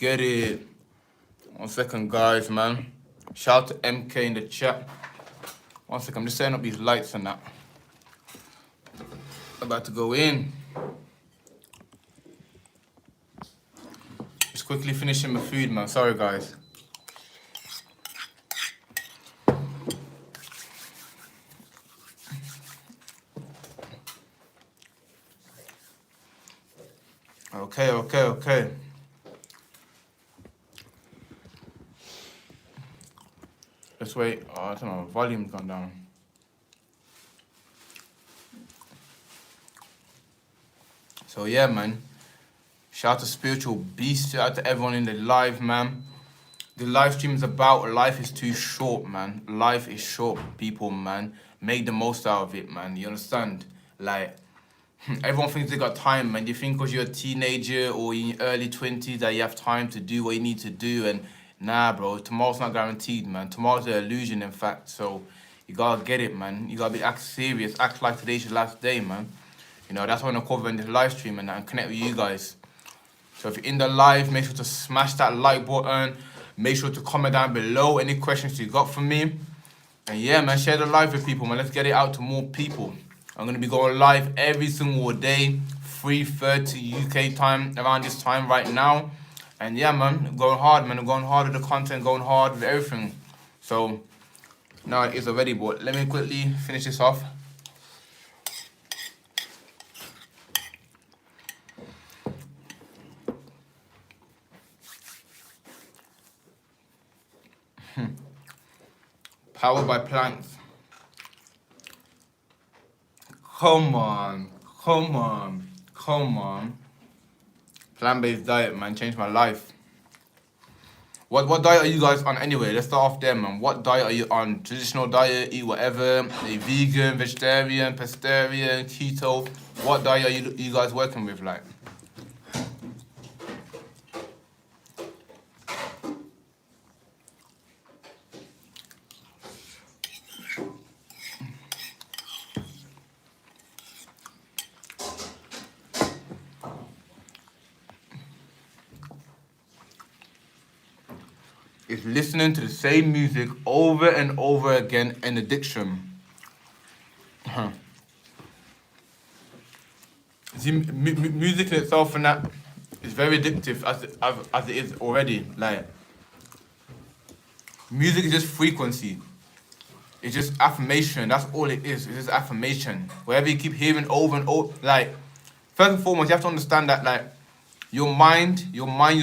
get it. 1 second, guys, man. Shout out to MK in the chat. 1 second, I'm just setting up these lights and that. About to go in. Just quickly finishing my food, man. Sorry, guys. Okay. Let's wait. Oh, I don't know. Volume's gone down. So yeah, man. Shout out to Spiritual Beast. Shout out to everyone in the live, man. The live stream is about life is too short, man. Life is short, people, man. Make the most out of it, man. You understand? Like, everyone thinks they got time, man. You think because you're a teenager or in your early 20s that you have time to do what you need to do. And nah, bro, tomorrow's not guaranteed, man. Tomorrow's an illusion, in fact. So you gotta get it, man. You gotta act serious. Act like today's your last day, man. You know, that's what I'm covering this live stream and connect with you guys. So if you're in the live, make sure to smash that like button. Make sure to comment down below any questions you got for me. And yeah, man, share the live with people, man. Let's get it out to more people. I'm going to be going live every single day, 3:30 UK time, around this time right now. And yeah, man, going hard, man. I'm going hard with the content, going hard with everything. So now it is already, but let me quickly finish this off. Powered by plants. Come on. Plant-based diet, man, changed my life. What diet are you guys on anyway? Let's start off there, man. What diet are you on? Traditional diet, eat whatever, a vegan, vegetarian, pescatarian, keto. What diet are you guys working with, like? Is listening to the same music over and over again an addiction? See, music in itself and that is very addictive as it is already. Like, music is just frequency. It's just affirmation. That's all it is. It's just affirmation. Whatever you keep hearing over and over. Like, first and foremost, you have to understand that, like, your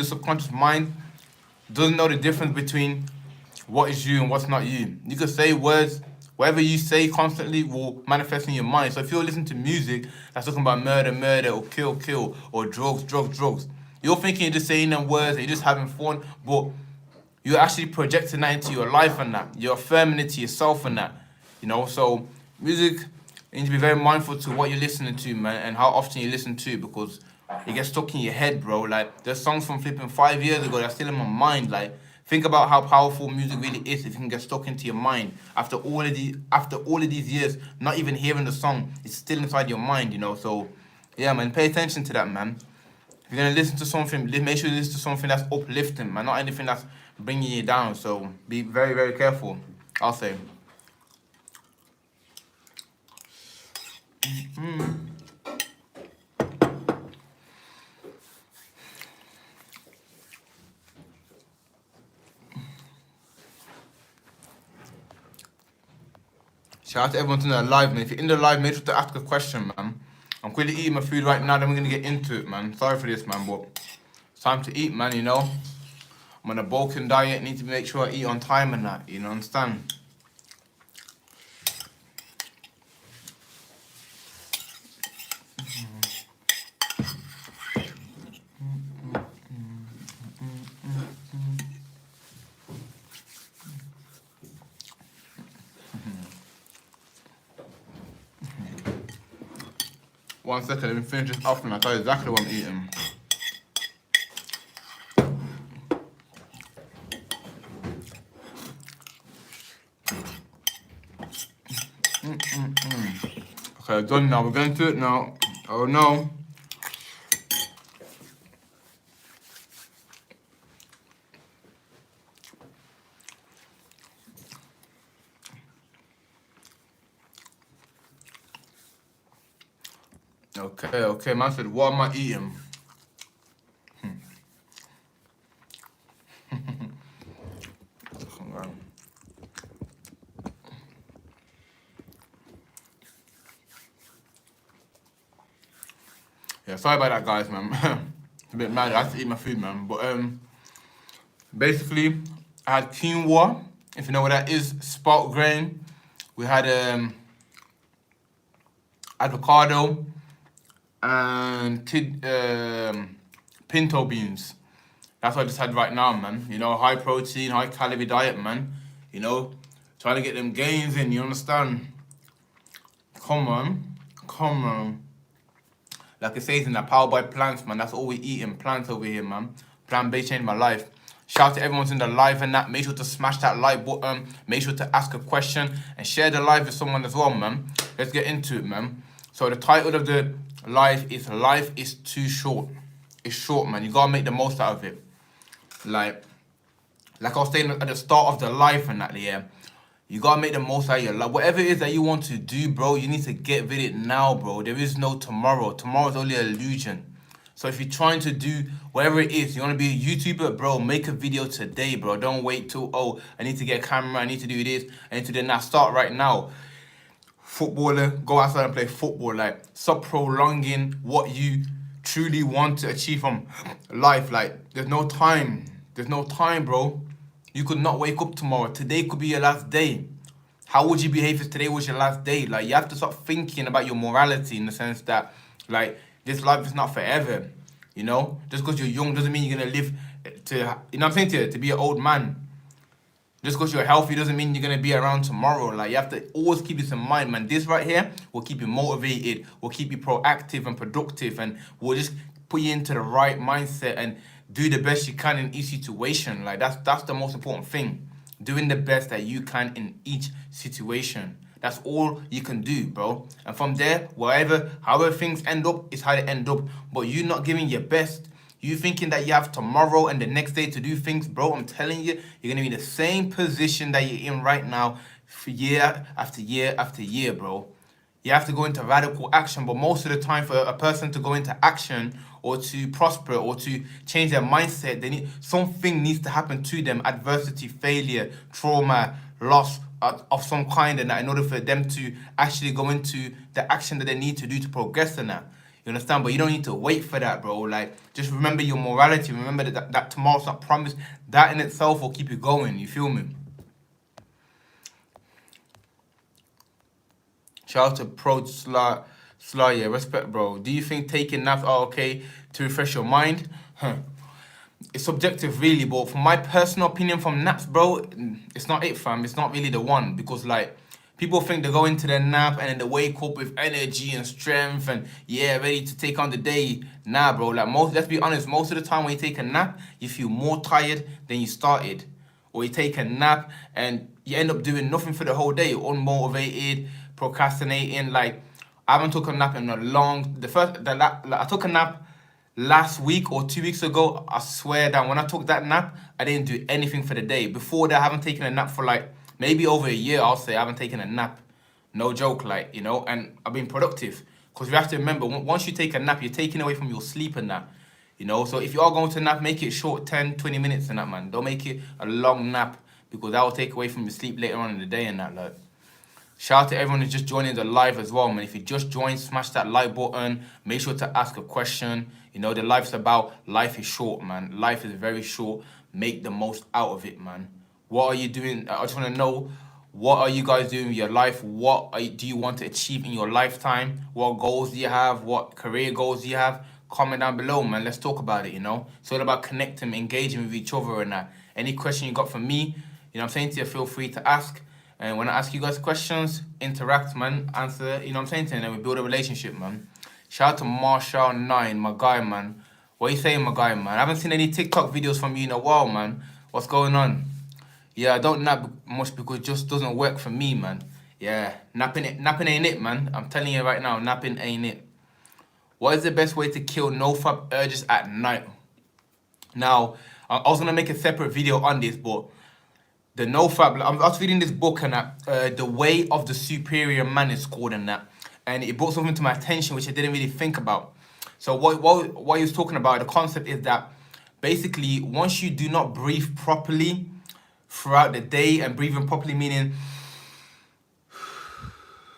subconscious mind, doesn't know the difference between what is you and what's not you. You could say words, whatever you say constantly will manifest in your mind. So if you're listening to music that's talking about murder, or kill, or drugs, you're thinking you're just saying them words, and you're just having fun, but you're actually projecting that into your life and that. You're affirming it to yourself and that. You know, so music, you need to be very mindful to what you're listening to, man, and how often you listen to, because it gets stuck in your head, bro. Like, there's songs from flipping 5 years ago that's still in my mind. Like, think about how powerful music really is if you can get stuck into your mind. After all of these years, not even hearing the song, it's still inside your mind, you know? So, yeah, man, pay attention to that, man. If you're going to listen to something, make sure you listen to something that's uplifting, man, not anything that's bringing you down. So, be very, very careful, I'll say. Shout out to everyone in the live, man. If you're in the live, make sure to ask a question, man. I'm quickly eating my food right now, then we're going to get into it, man. Sorry for this, man, but it's time to eat, man, you know. I'm on a bulking diet, need to make sure I eat on time and that, you know, understand? One second, let me finish this off and I'll tell you exactly what I'm eating. Okay, done now. We're going to it now. Oh no. Okay, man said, what am I eating? Yeah, sorry about that, guys, man. It's a bit mad. I have to eat my food, man. But basically, I had quinoa, if you know what that is, spelt grain. We had avocado and pinto beans. That's what I just had right now, man. You know, high protein, high calorie diet, man. You know, trying to get them gains in, you understand? Come on. Like it says in that powered by plants, man. That's all we eating, plants over here, man. Plant-based changed my life. Shout out to everyone's in the live and that. Make sure to smash that like button. Make sure to ask a question and share the live with someone as well, man. Let's get into it, man. So the title of the live is Life is Too Short. It's short, man. You gotta make the most out of it. Like I was saying at the start of the live and that, yeah. You gotta make the most out of your life. Whatever it is that you want to do, bro, you need to get with it now, bro. There is no tomorrow. Tomorrow is only an illusion. So if you're trying to do whatever it is, you want to be a YouTuber, bro, make a video today, bro. Don't wait till, oh, I need to get a camera, I need to do this, I need to do that. Start right now. Footballer, go outside and play football. Like, stop prolonging what you truly want to achieve from life. Like, there's no time. There's no time, bro. You could not wake up tomorrow. Today could be your last day. How would you behave if today was your last day? Like, you have to start thinking about your morality in the sense that, like, this life is not forever, you know? Just because you're young doesn't mean you're going to live to, you know what I'm saying, to be an old man. Just because you're healthy doesn't mean you're going to be around tomorrow. Like, you have to always keep this in mind, man. This right here will keep you motivated, will keep you proactive and productive, and will just put you into the right mindset and do the best you can in each situation. Like, that's the most important thing. Doing the best that you can in each situation. That's all you can do, bro. And from there, however things end up, is how they end up. But you not giving your best, you thinking that you have tomorrow and the next day to do things, bro, I'm telling you, you're going to be in the same position that you're in right now for year after year after year, bro. You have to go into radical action, but most of the time for a person to go into action or to prosper or to change their mindset, something needs to happen to them. Adversity, failure, trauma, loss of some kind, and that in order for them to actually go into the action that they need to do to progress in that. You understand? But you don't need to wait for that, bro. Like, just remember your morality. Remember that tomorrow's not promised. That in itself will keep you going. You feel me? Shout out to Pro Sly, yeah, respect, bro. Do you think taking naps are okay to refresh your mind? It's subjective, really, but from my personal opinion from naps, bro, it's not it, fam. It's not really the one, because, like, people think they go into their nap and then they wake up with energy and strength and, yeah, ready to take on the day. Nah, bro, like, let's be honest, most of the time when you take a nap, you feel more tired than you started. Or you take a nap and you end up doing nothing for the whole day. You're unmotivated, procrastinating. Like, I haven't took a nap in a long... I took a nap last week or 2 weeks ago. I swear that when I took that nap, I didn't do anything for the day. Before that, I haven't taken a nap for, like, maybe over a year, I'll say. I haven't taken a nap. No joke, like, you know, and I've been productive. Because you have to remember, once you take a nap, you're taking away from your sleep and that. You know, so if you are going to nap, make it short, 10, 20 minutes and that, man. Don't make it a long nap, because that will take away from your sleep later on in the day and that, like. Shout out to everyone who's just joining the live as well, man. If you just joined, smash that like button. Make sure to ask a question. You know, the life's about, life is short, man. Life is very short. Make the most out of it, man. What are you doing? I just want to know, what are you guys doing with your life? Do you want to achieve in your lifetime? What goals do you have? What career goals do you have? Comment down below, man. Let's talk about it, you know? It's all about connecting, engaging with each other and that. Any question you got for me, you know what I'm saying to you, feel free to ask. And when I ask you guys questions, interact, man. Answer, you know what I'm saying to you, and then we build a relationship, man. Shout out to Marshall9, my guy, man. What are you saying, my guy, man? I haven't seen any TikTok videos from you in a while, man. What's going on? Yeah, I don't nap much because it just doesn't work for me, man. Yeah, napping ain't it, man. I'm telling you right now, napping ain't it. What is the best way to kill no-fap urges at night? Now, I was going to make a separate video on this, but the no-fap, I was reading this book and that, The Way of the Superior Man is called and that. and it brought something to my attention which I didn't really think about. So what he was talking about, the concept is that basically once you do not breathe properly throughout the day, and breathing properly meaning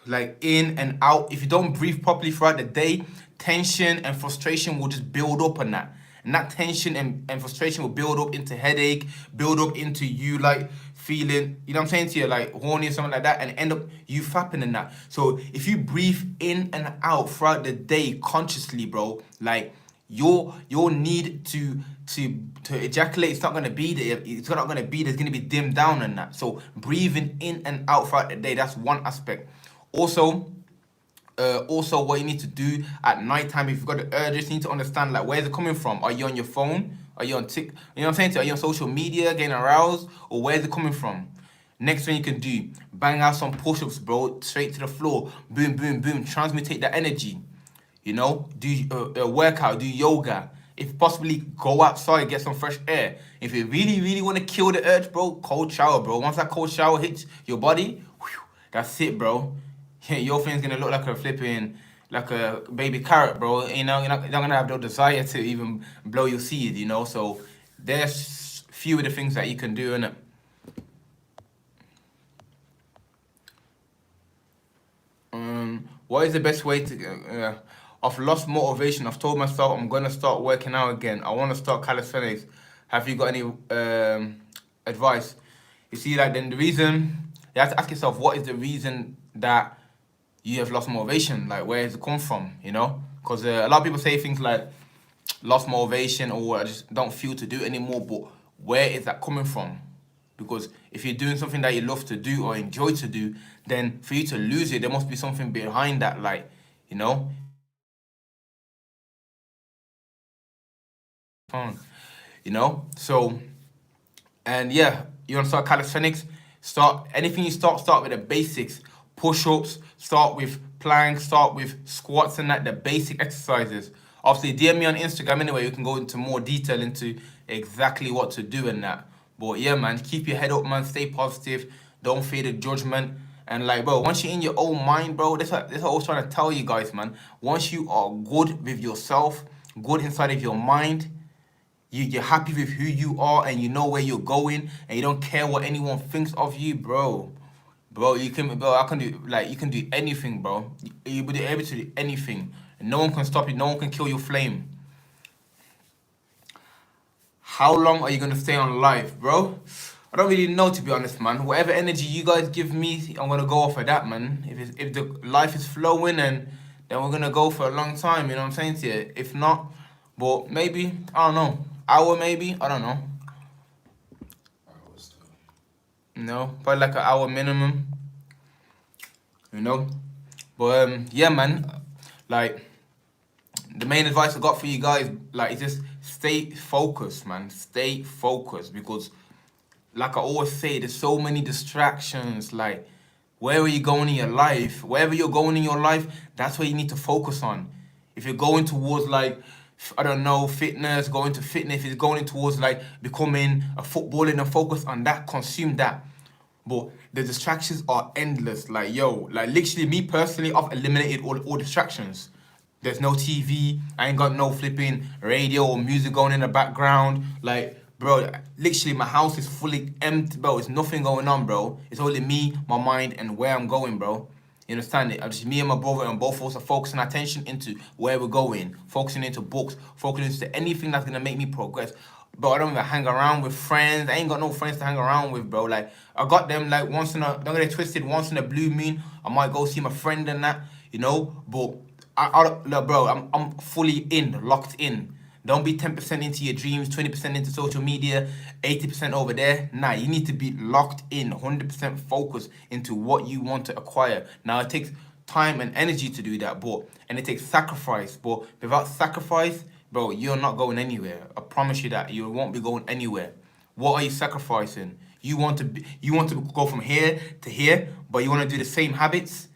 like in and out, if you don't breathe properly throughout the day, tension and frustration will just build up on that. And that tension and frustration will build up into headache, build up into you like feeling, you know what I'm saying to you, like horny or something like that, and end up you fapping in that. So if you breathe in and out throughout the day consciously, bro, like your need to ejaculate, it's not gonna be there. It's not gonna be. There's gonna be dimmed down on that. So breathing in and out throughout the day, that's one aspect. Also, what you need to do at nighttime, if you've got the urges, you need to understand like where's it coming from. Are you on your phone? Are you on you know what I'm saying? Are you on social media getting aroused, or where's it coming from? Next thing you can do, bang out some push-ups, bro, straight to the floor. Boom, boom, boom. Transmutate that energy. You know, do a workout, do yoga. If possibly, go outside, get some fresh air. If you really, really want to kill the urge, bro, cold shower, bro. Once that cold shower hits your body, whew, that's it, bro. Your thing's gonna look like a flipping, like a baby carrot, bro. You know, you're not gonna have no desire to even blow your seed, you know. So there's few of the things that you can do, innit? What is the best way to? I've lost motivation. I've told myself I'm gonna start working out again. I want to start calisthenics. Have you got any advice? You see, like then the reason you have to ask yourself, what is the reason that you have lost motivation? Like, where has it come from? You know, because a lot of people say things like lost motivation or I just don't feel to do it anymore. But where is that coming from? Because if you're doing something that you love to do or enjoy to do, then for you to lose it, there must be something behind that, like, you know. You know, so, and yeah, you want to start calisthenics, start anything you start with the basics, push-ups, start with planks, start with squats and that, the basic exercises. Obviously DM me on Instagram anyway, you can go into more detail into exactly what to do and that. But yeah, man, keep your head up, man, stay positive, don't fear the judgment. And like, bro, once you're in your own mind, bro, that's what I was trying to tell you guys, man. Once you are good with yourself, good inside of your mind, you're happy with who you are and you know where you're going and you don't care what anyone thinks of you, bro. Bro, you can do anything, bro. You'll be able to do anything. And no one can stop you, no one can kill your flame. How long are you gonna stay on live, bro? I don't really know, to be honest, man. Whatever energy you guys give me, I'm gonna go off of that, man. If the life is flowing, and then we're gonna go for a long time, you know what I'm saying to you? If not, but maybe, I don't know, hour maybe, I don't know. No, probably like an hour minimum, you know. But yeah, man, like the main advice I got for you guys, like, is just stay focused, man. Stay focused, because like I always say, there's so many distractions. Like, where are you going in your life? Wherever you're going in your life, that's where you need to focus on. If you're going towards, like, I don't know, fitness, going to fitness, if it's going towards like becoming a footballer, and focus on that, consume that. But the distractions are endless. Like, yo, like literally me personally, I've eliminated all distractions. There's no TV, I ain't got no flipping radio or music going in the background. Like, bro, literally my house is fully empty, bro. There's nothing going on, bro. It's only me, my mind, and where I'm going, bro. You understand it? Just me and my brother, and both of us are focusing attention into where we're going, focusing into books, focusing into anything that's gonna make me progress. Bro, I don't even hang around with friends. I ain't got no friends to hang around with, bro. Like, I got them like once in a, don't get it twisted, once in a blue moon, I might go see my friend and that, you know. But look, bro, I'm fully in, locked in. Don't be 10% into your dreams, 20% into social media, 80% over there. Nah, you need to be locked in, 100% focused into what you want to acquire. Now, it takes time and energy to do that, and it takes sacrifice. But without sacrifice, bro, you're not going anywhere. I promise you that. You won't be going anywhere. What are you sacrificing? You want to go from here to here, but you want to do the same habits.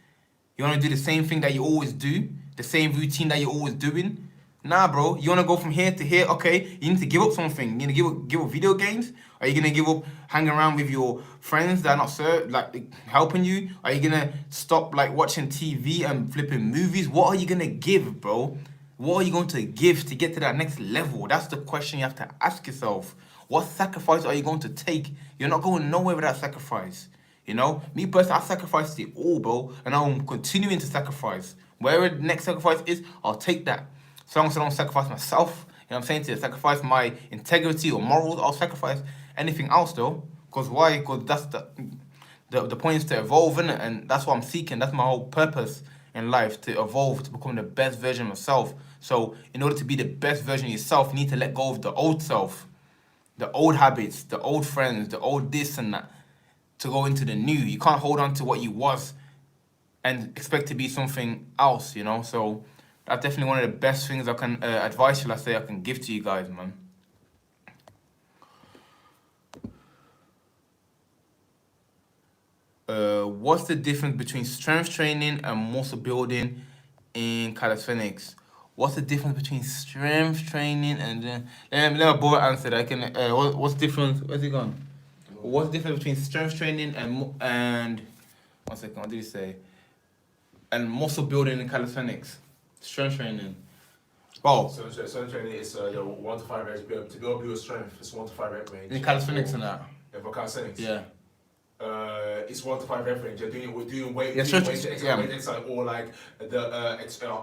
You want to do the same thing that you always do, the same routine that you're always doing. Nah, bro. You wanna go from here to here? Okay, you need to give up something. You need to give up video games. Are you gonna give up hanging around with your friends that are not helping you? Are you gonna stop like watching TV and flipping movies? What are you gonna give, bro? What are you going to give to get to that next level? That's the question you have to ask yourself. What sacrifice are you going to take? You're not going nowhere without sacrifice. You know, me personally, I sacrificed it all, bro, and I'm continuing to sacrifice. Wherever the next sacrifice is, I'll take that. So long as I don't sacrifice myself, you know what I'm saying, to sacrifice my integrity or morals, I'll sacrifice anything else though. Because why? Because that's the point is to evolve, innit? And that's what I'm seeking. That's my whole purpose in life, to evolve, to become the best version of myself. So in order to be the best version of yourself, you need to let go of the old self, the old habits, the old friends, the old this and that, to go into the new. You can't hold on to what you was and expect to be something else, you know? So that's definitely one of the best things I can, advice, shall I say, I can give to you guys, man. What's the difference between strength training and muscle building in calisthenics? What's the difference between strength training and let me both answer that. I can. What's the difference? Where's he gone? What's the difference between strength training and 1 second? What did he say? And muscle building in calisthenics. Strength training. Oh. Strength training is your 1 to 5 reps. To be able to build your strength, it's 1 to 5 rep range. In calisthenics and that. Yeah, for calisthenics. Yeah. It's 1 to 5 rep range. We're doing weight exercise or like the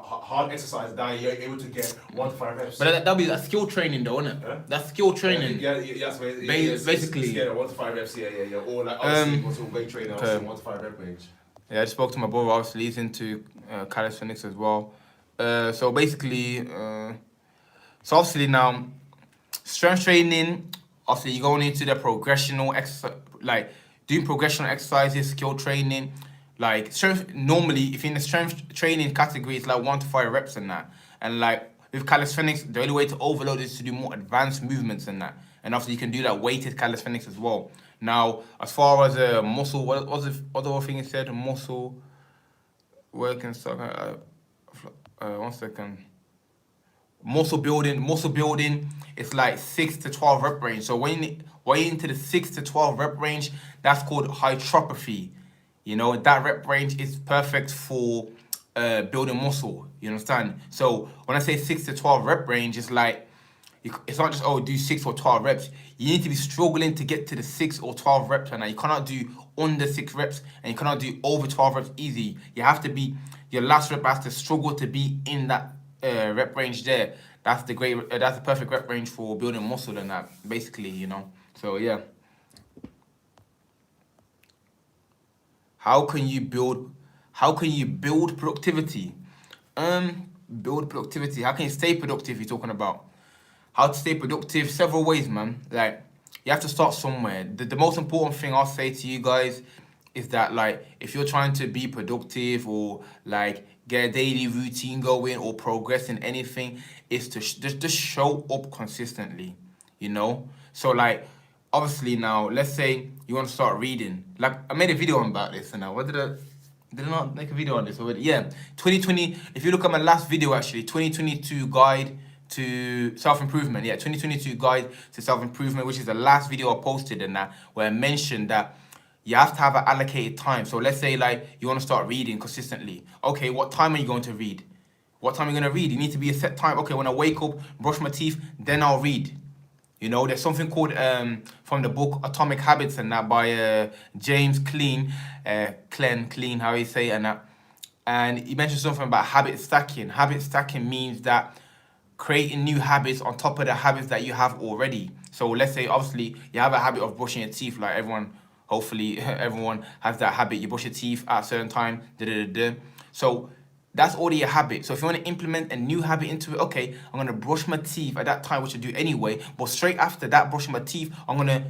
hard exercise that you're able to get 1 to 5 reps. But that'll be that skill training though, isn't it? Huh? That's skill training. Basically. Yeah, 1 to 5 reps. Yeah. Or like obviously weight training, obviously 1 to 5 rep range. Yeah, I just spoke to my brother. Obviously, he's into calisthenics as well. So basically, so obviously now, strength training. Obviously, you're going into the progressional exercise, like doing progressional exercises, skill training. Like strength, normally, if you're in the strength training category, it's like 1 to 5 reps and that. And like with calisthenics, the only way to overload is to do more advanced movements and that. And obviously, you can do that weighted calisthenics as well. Now, as far as muscle, what was the other thing he said? Muscle work and stuff. 1 second. Muscle building, it's like 6 to 12 rep range. So when you're into the 6 to 12 rep range, that's called hypertrophy. You know, that rep range is perfect for building muscle. You understand? So when I say 6 to 12 rep range, it's like, it's not just, do 6 or 12 reps. You need to be struggling to get to the 6 or 12 reps. And you cannot do under 6 reps and you cannot do over 12 reps easy. You have to be, your last rep has to struggle to be in that rep range there. That's the perfect rep range for building muscle and that, basically, you know. So yeah. How can you build productivity? Build productivity. How can you stay productive? You're talking about how to stay productive. Several ways, man. Like, you have to start somewhere. The most important thing I'll say to you guys is that, like, if you're trying to be productive or like get a daily routine going or progress in anything, is to just show up consistently, you know. So like, obviously now, let's say you want to start reading. Like, I made a video about this, and now did I not make a video on this already? Yeah, 2020. If you look at my last video, actually, 2022 guide to self-improvement. Yeah, 2022 guide to self-improvement, which is the last video I posted, and that where I mentioned that you have to have an allocated time. So let's say like you want to start reading consistently. Okay, what time are you going to read? What time are you going to read? You need to be a set time. Okay, when I wake up, brush my teeth, then I'll read. You know, there's something called, from the book Atomic Habits and that by James Clean, how you say it and that. And he mentioned something about habit stacking. Habit stacking means that creating new habits on top of the habits that you have already. So let's say, obviously, you have a habit of brushing your teeth, like hopefully everyone has that habit. You brush your teeth at a certain time, So that's already a habit. So if you want to implement a new habit into it, okay, I'm going to brush my teeth at that time, which I do anyway. But straight after that, brushing my teeth, I'm going to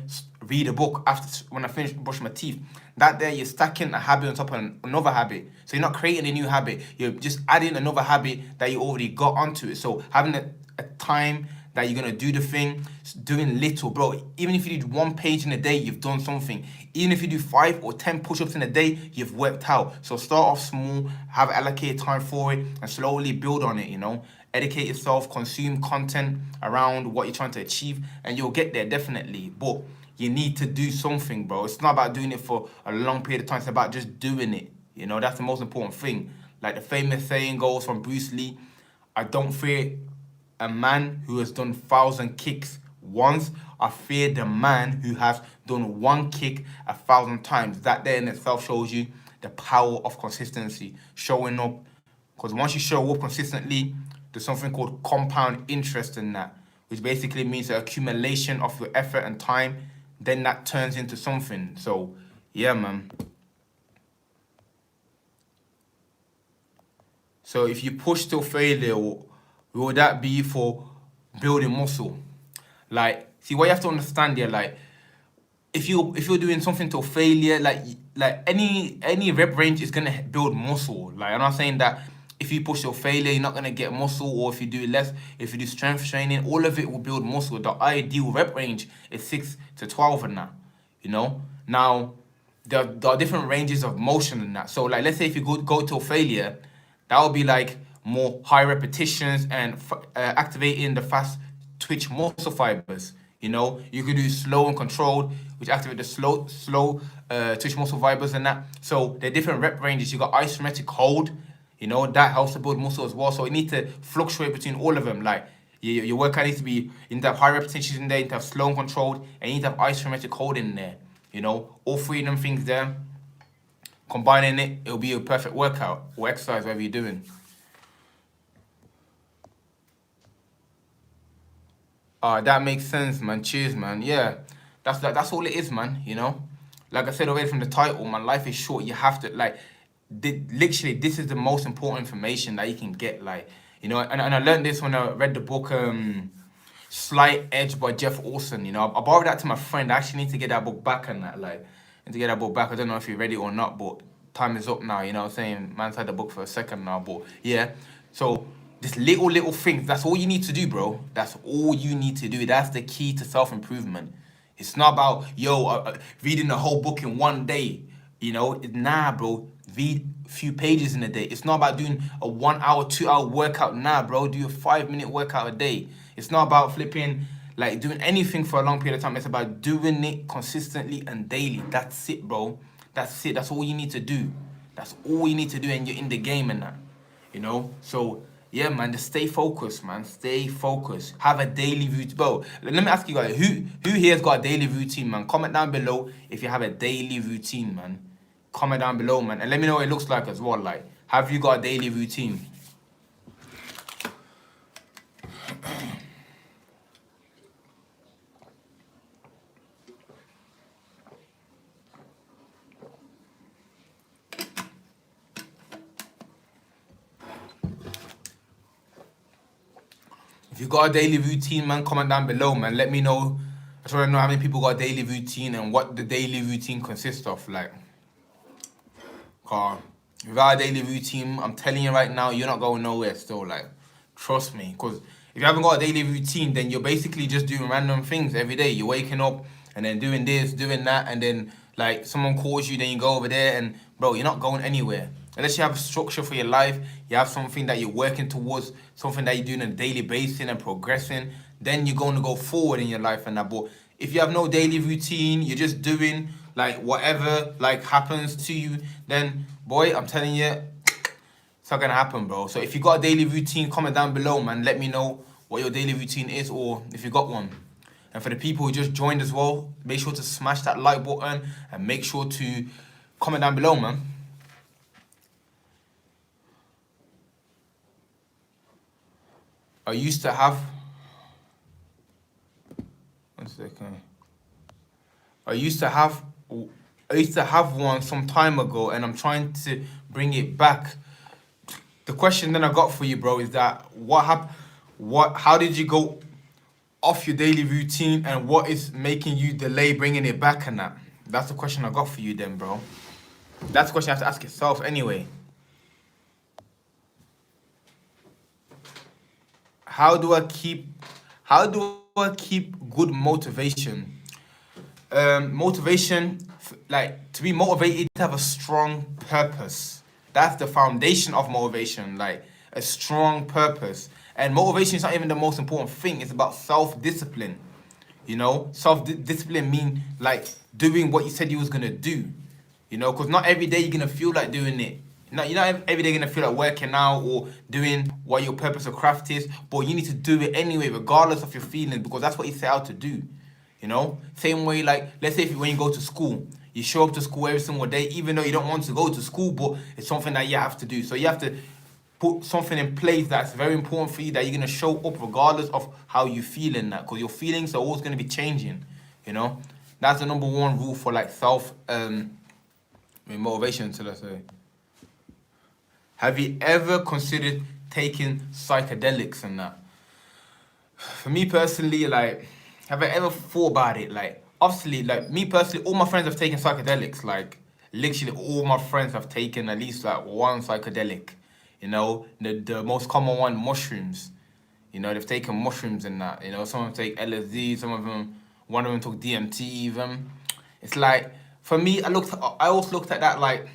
read a book when I finish brushing my teeth. That there, you're stacking a habit on top of another habit. So you're not creating a new habit. You're just adding another habit that you already got onto it. So having a time that you're going to do the thing, doing little, bro. Even if you do 1 page in a day, you've done something. Even if you do 5 or 10 push-ups in a day, you've worked out. So start off small, have allocated time for it, and slowly build on it, you know. educate yourself, consume content around what you're trying to achieve, and you'll get there definitely. But you need to do something, bro. It's not about doing it for a long period of time. It's about just doing it. You know, that's the most important thing. Like the famous saying goes from Bruce Lee, I don't fear a man who has done 1,000 kicks once. I fear the man who has done one kick 1,000 times. That there in itself shows you the power of consistency, showing up. Because once you show up consistently, there's something called compound interest in that, which basically means the accumulation of your effort and time, then that turns into something. So, yeah, man. So if you push till failure, will that be for building muscle? Like, see, what you have to understand here, like, if you're doing something till failure, like any rep range is gonna build muscle. Like, I'm not saying that if you push till failure, you're not gonna get muscle, or if you do less, if you do strength training, all of it will build muscle. The ideal rep range is 6 to 12 and that, you know? Now, there are different ranges of motion in that. So, like, let's say if you go till failure, that would be like more high repetitions and activating the fast twitch muscle fibers. You know, you could do slow and controlled, which activate the slow twitch muscle fibers and that. So the different rep ranges. You got isometric hold. You know, that helps to build muscle as well. So you need to fluctuate between all of them. Like your workout needs to be, you need to have high repetitions in there, you need to have slow and controlled, and you need to have isometric hold in there. You know, all three of them things there. Combining it, it'll be a perfect workout or exercise, whatever you're doing. That makes sense, man. Cheers, man. Yeah, that's all it is, man. You know, like I said already from the title, man. Life is short. You have to like, literally, this is the most important information that you can get. Like, you know, and I learned this when I read the book Slight Edge by Jeff Olson. You know, I borrowed that to my friend. I actually need to get that book back and that, like. And to get that book back, I don't know if you read it or not, but time is up now, you know what I'm saying? Man's had the book for a second now, but yeah. So, just little things, that's all you need to do, bro. That's all you need to do. That's the key to self-improvement. It's not about, reading the whole book in one day, you know? Nah, bro. Read a few pages in a day. It's not about doing a 1 hour, 2 hour workout. Nah, bro. Do a 5-minute workout a day. It's not about flipping... like doing anything for a long period of time. It's about doing it consistently and daily. That's it, bro. That's it. That's all you need to do. That's all you need to do, and you're in the game and that. You know? So, yeah, man, just stay focused, man. Stay focused. Have a daily routine. Bro, let me ask you guys, who here has got a daily routine, man? Comment down below if you have a daily routine, man. Comment down below, man. And let me know what it looks like as well. Like, have you got a daily routine? If you got a daily routine, man, comment down below, man. Let me know. I just want to know how many people got a daily routine and what the daily routine consists of. Like, without a daily routine, I'm telling you right now, you're not going nowhere still. Like, trust me. Because if you haven't got a daily routine, then you're basically just doing random things every day. You're waking up and then doing this, doing that, and then, like, someone calls you, then you go over there, and, bro, you're not going anywhere. Unless you have a structure for your life, you have something that you're working towards, something that you're doing on a daily basis and progressing, then you're going to go forward in your life and that. But if you have no daily routine, you're just doing, like, whatever, like, happens to you, then, boy, I'm telling you, it's not going to happen, bro. So if you got a daily routine, comment down below, man. Let me know what your daily routine is, or if you got one. And for the people who just joined as well, make sure to smash that like button and make sure to comment down below, man. I used to have... One second. I used to have one some time ago, and I'm trying to bring it back. The question then I got for you, bro, is that how did you go off your daily routine, and what is making you delay bringing it back and that? That's the question I got for you then, bro. That's the question you have to ask yourself anyway. How do I keep good motivation? Motivation, like, to be motivated, to have a strong purpose. That's the foundation of motivation, like a strong purpose. And motivation is not even the most important thing. It's about self-discipline. You know, self-discipline mean like doing what you said you was gonna do. You know, because not every day you're gonna feel like doing it. You're not every day gonna feel like working out or doing what your purpose of craft is, but you need to do it anyway, regardless of your feelings, because that's what you set out to do. You know, same way like let's say when you go to school, you show up to school every single day, even though you don't want to go to school, but it's something that you have to do. So you have to put something in place that's very important for you, that you're gonna show up regardless of how you feel in that, because your feelings are always gonna be changing. You know, that's the number one rule for like motivation. So let's say, have you ever considered taking psychedelics and that? For me personally, like, have I ever thought about it? Like, obviously, like me personally, all my friends have taken psychedelics. Like, literally, all my friends have taken at least like one psychedelic. You know, the most common one, mushrooms. You know, they've taken mushrooms and that. You know, some of them take LSD, one of them took DMT even. It's like, for me, I always looked at that like,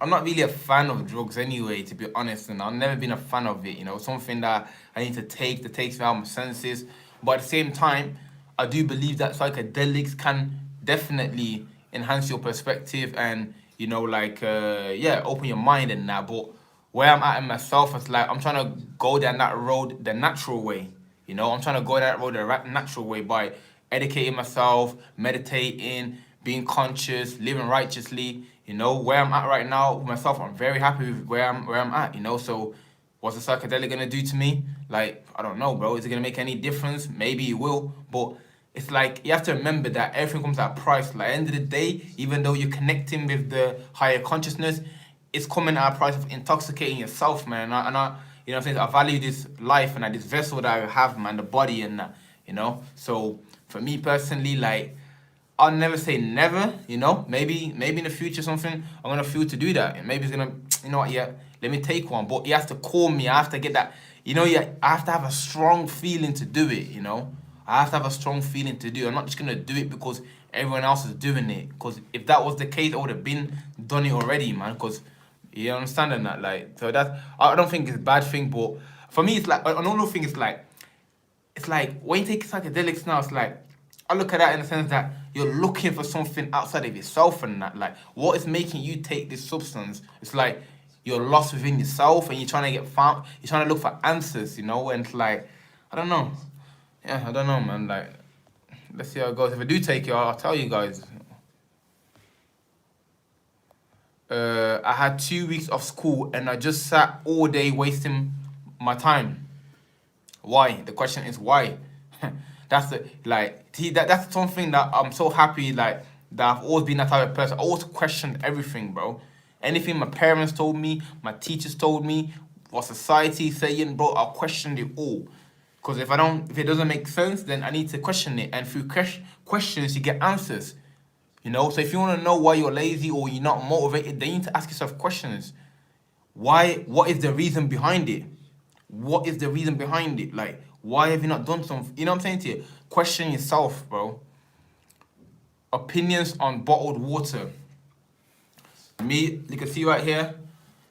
I'm not really a fan of drugs anyway, to be honest, and I've never been a fan of it. You know, something that I need to take that takes me out of my senses. But at the same time, I do believe that psychedelics can definitely enhance your perspective and, you know, like, open your mind and that. But where I'm at in myself, it's like I'm trying to go down that road the natural way. You know, I'm trying to go down that road the natural way by educating myself, meditating, being conscious, living righteously. You know, where I'm at right now with myself, I'm very happy with where I'm at, you know. So what's the psychedelic gonna do to me? Like, I don't know, bro. Is it gonna make any difference? Maybe it will, but it's like you have to remember that everything comes at a price. Like, at the end of the day, even though you're connecting with the higher consciousness, it's coming at a price of intoxicating yourself, man. And I you know what I'm saying, I value this life and this vessel that I have, man, the body and that, you know. So for me personally, like, I'll never say never, you know. Maybe in the future something I'm gonna feel to do that, and maybe it's gonna, you know what, yeah, let me take one. But you have to call me. I have to get that, you know. Yeah, I have to have a strong feeling to do it, you know. I have to have a strong feeling to do it. I'm not just gonna do it because everyone else is doing it. Because if that was the case, I would have done it already, man. Because you understand that, like, so that I don't think it's a bad thing, but for me, it's like another thing. It's like when you take psychedelics now, it's like, I look at that in the sense that you're looking for something outside of yourself and that. Like, what is making you take this substance? It's like you're lost within yourself and you're trying to you're trying to look for answers, you know? And it's like, I don't know. Yeah, I don't know, man. Like, let's see how it goes. If I do take it, I'll tell you guys. I had 2 weeks of school and I just sat all day wasting my time. Why? The question is why? That's that's something that I'm so happy, like, that I've always been that type of person. I always questioned everything, bro. Anything my parents told me, my teachers told me, what society is saying, bro, I questioned it all. Because if it doesn't make sense, then I need to question it. And through questions, you get answers. You know, so if you want to know why you're lazy or you're not motivated, then you need to ask yourself questions. Why? What is the reason behind it? What is the reason behind it? Like, why have you not done something? You know what I'm saying to you? Question yourself, bro. Opinions on bottled water. Me, you can see right here.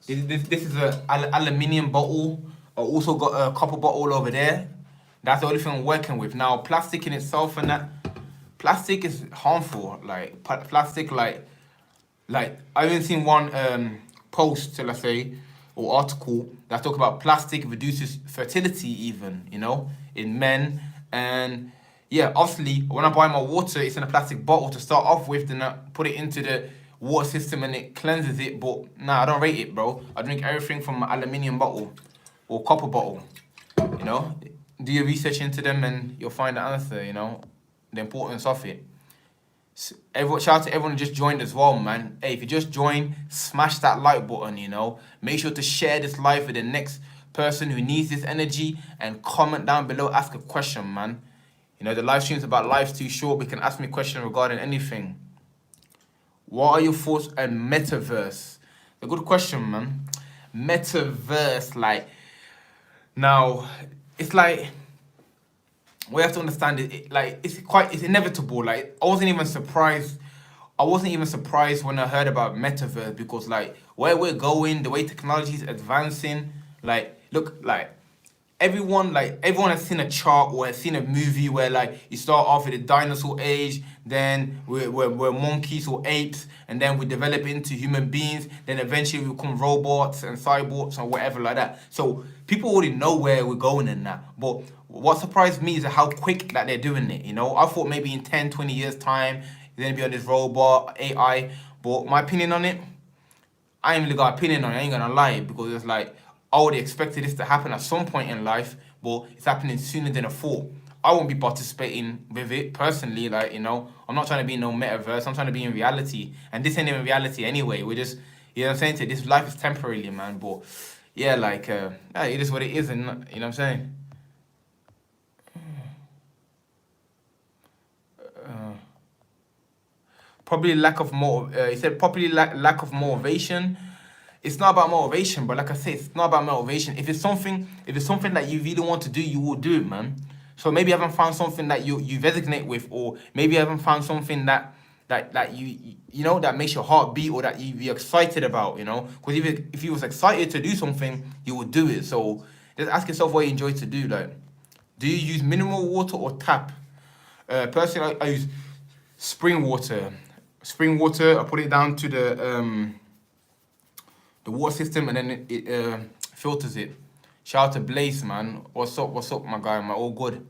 This is a aluminium bottle. I also got a copper bottle over there. That's the only thing I'm working with. Now, plastic in itself and that, plastic is harmful. Like, plastic, like I haven't seen one post, let's say, or article that talk about plastic reduces fertility even, you know, in men. And yeah, obviously, when I buy my water, it's in a plastic bottle to start off with, then I put it into the water system and it cleanses it. But nah, I don't rate it, bro. I drink everything from an aluminium bottle or copper bottle, you know. Do your research into them and you'll find the answer, you know, the importance of it. Shout out to everyone who just joined as well, man. Hey, if you just joined, smash that like button, you know. Make sure to share this live with the next person who needs this energy, and comment down below, ask a question, man. You know, the live stream's about life's too short. We can ask me a question regarding anything. What are your thoughts on metaverse? A good question, man. Metaverse, like, now, it's like, we have to understand it, like, it's inevitable. Like, I wasn't even surprised when I heard about metaverse, because, like, where we're going, the way technology is advancing, like, look, like, everyone has seen a chart or has seen a movie where like you start off with the dinosaur age, then we're monkeys or apes, and then we develop into human beings, then eventually we become robots and cyborgs or whatever like that. So people already know where we're going in that. But what surprised me is how quick that they're doing it. I thought maybe in 10, 20 years time you're gonna be on this robot AI. But my opinion on it, I ain't really got an opinion on it, I ain't gonna lie, because it's like I would have expected this to happen at some point in life, but it's happening sooner than I thought. I won't be participating with it personally, I'm not trying to be in no metaverse, I'm trying to be in reality. And this ain't even reality anyway. We're just, what I'm saying to you, this life is temporary, man. But yeah, it is what it is, and you know what I'm saying? Probably lack of he said probably lack of motivation. It's not about motivation, but like I said, it's not about motivation. If it's something that you really want to do, you will do it, man. So maybe you haven't found something that you resonate with, or maybe you haven't found something that that makes your heart beat, or that you're excited about, Because if you was excited to do something, you would do it. So just ask yourself what you enjoy to do. Like, do you use mineral water or tap? Personally, I use spring water. Spring water, I put it down to the water system, and then it filters it. Shout out to Blaze, man. What's up, my guy, man? All good.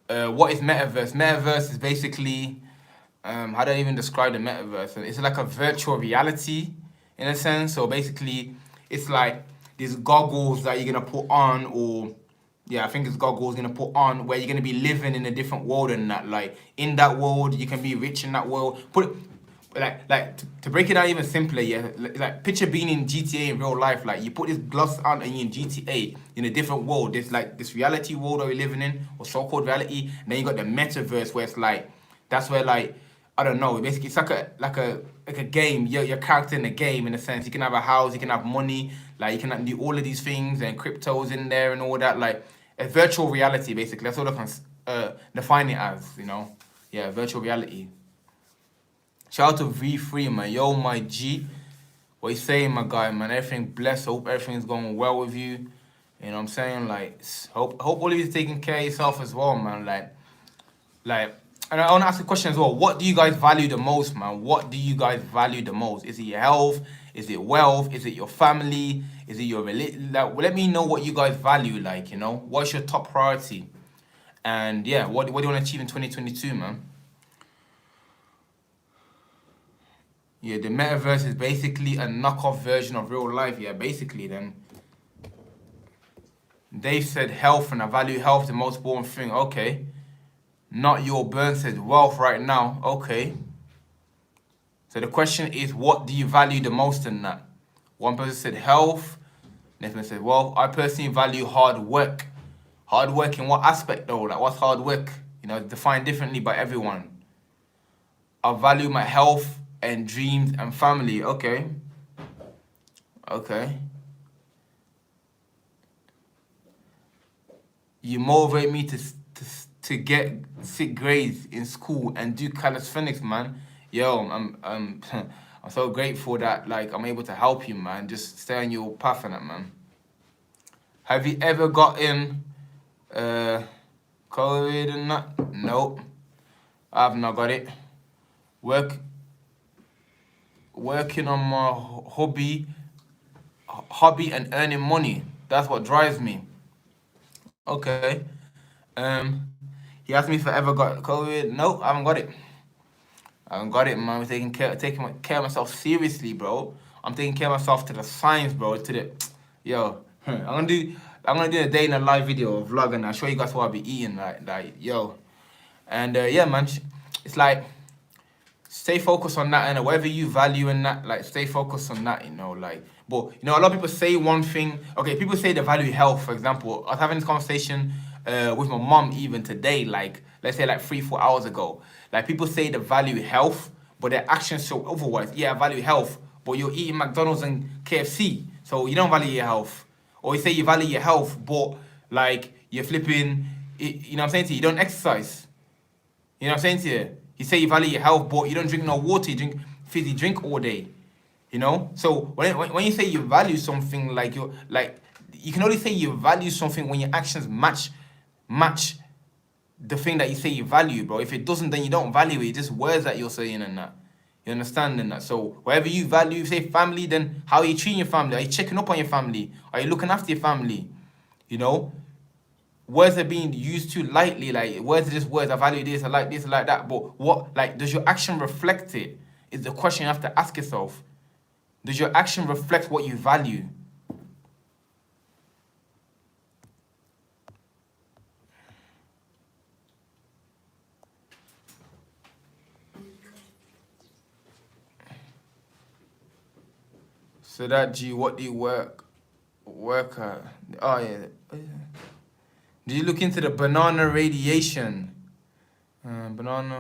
What is metaverse? Metaverse is basically, how do I even describe the metaverse? It's like a virtual reality, in a sense. So basically, it's like these goggles that you're gonna put on, or I think it's goggles gonna put on, where you're gonna be living in a different world, and that, like, in that world you can be rich in that world. To break it down even simpler, like picture being in GTA in real life. Like, you put this gloss on and you're in GTA in a different world. There's like this reality world that we're living in, or so-called reality, and then you got the metaverse, where it's like, that's where, like, I don't know, basically it's like a game. Your character in a game, in a sense. You can have a house, you can have money, like you can do all of these things, and cryptos in there and all that. Like a virtual reality, basically. That's all I can define it as, virtual reality. Shout out to V3, man. Yo, my G. What you saying, my guy, man? Everything blessed. Hope everything's going well with you. You know what I'm saying? Like, hope all of you taking care of yourself as well, man. Like, and I want to ask a question as well. What do you guys value the most, man? What do you guys value the most? Is it your health? Is it wealth? Is it your family? Is it your religion? Like, let me know what you guys value, What's your top priority? And yeah, what do you want to achieve in 2022, man? Yeah, the metaverse is basically a knockoff version of real life. Yeah, basically then. Dave said health, and I value health the most important thing. Okay. Not your Burn said wealth right now. Okay. So the question is, what do you value the most in that? One person said health. Next person said wealth. I personally value hard work. Hard work in what aspect though? Like, what's hard work? Defined differently by everyone. I value my health and dreams and family. Okay. You motivate me to get sick grades in school and do calisthenics, man. Yo, I'm so grateful that, like, I'm able to help you, man. Just stay on your path on that, man. Have you ever gotten COVID and that? Nope. I've not got it. Working on my hobby and earning money. That's what drives me. Okay. He asked me if I ever got COVID. Nope, I haven't got it. Man. I'm taking care of myself seriously, bro. I'm taking care of myself to the science, bro. I'm gonna do a day in a live video, a vlog, and I'll show you guys what I'll be eating, yo. And man, it's like, stay focused on that, and whatever you value in that, like, stay focused on that, But, a lot of people say one thing. Okay, people say they value health, for example. I was having this conversation with my mom even today, like, let's say like 3-4 hours ago. Like, people say they value health, but their actions show otherwise. Yeah, I value health, but you're eating McDonald's and KFC, so you don't value your health. Or you say you value your health, but, like, you're flipping, you know what I'm saying to you, you don't exercise. You know what I'm saying to you? You say you value your health, but you don't drink no water, you drink fizzy drink all day. So when you say you value something, like, you can only say you value something when your actions match the thing that you say you value, bro. If it doesn't, then you don't value it. It's just words that you're saying and that. You understand and that? So whatever you value, if you say family, then how are you treating your family? Are you checking up on your family? Are you looking after your family? You know? Words are being used too lightly, like words are just words. I value this, I like this, I like that. But what, like, does your action reflect it? Is the question you have to ask yourself. Does your action reflect what you value? So that G, what do you work at? Oh yeah. Do you look into the banana radiation? Banana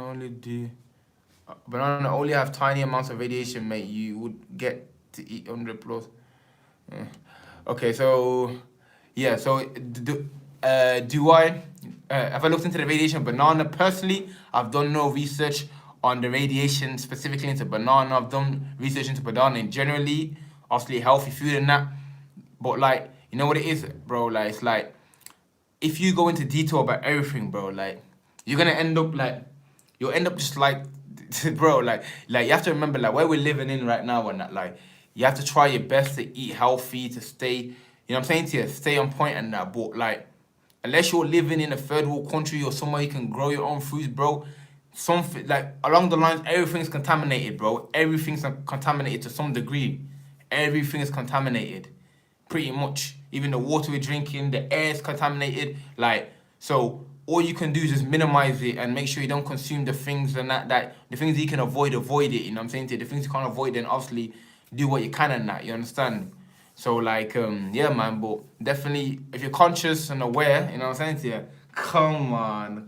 only have tiny amounts of radiation, mate. You would get to eat 100 plus. Okay, so yeah, so do I have I looked into the radiation of banana? Personally, I've done no research on the radiation specifically into banana. I've done research into banana and generally, obviously healthy food and that. But like, you know what it is, bro? Like, it's like, if you go into detail about everything, bro, like, you're gonna end up like, you'll end up just like, bro, like you have to remember, like, where we're living in right now and that, like, you have to try your best to eat healthy, to stay, you know what I'm saying to you, stay on point and that. But like, unless you're living in a third world country or somewhere you can grow your own foods, bro, something like along the lines, everything's contaminated, bro. Everything's contaminated to some degree. Everything is contaminated, pretty much. Even the water we're drinking, the air is contaminated. Like, so all you can do is just minimize it and make sure you don't consume the things and that the things you can avoid it. You know what I'm saying? The things you can't avoid, then obviously do what you can and that. You understand? So like, yeah, man. But definitely, if you're conscious and aware, you know what I'm saying to you, come on.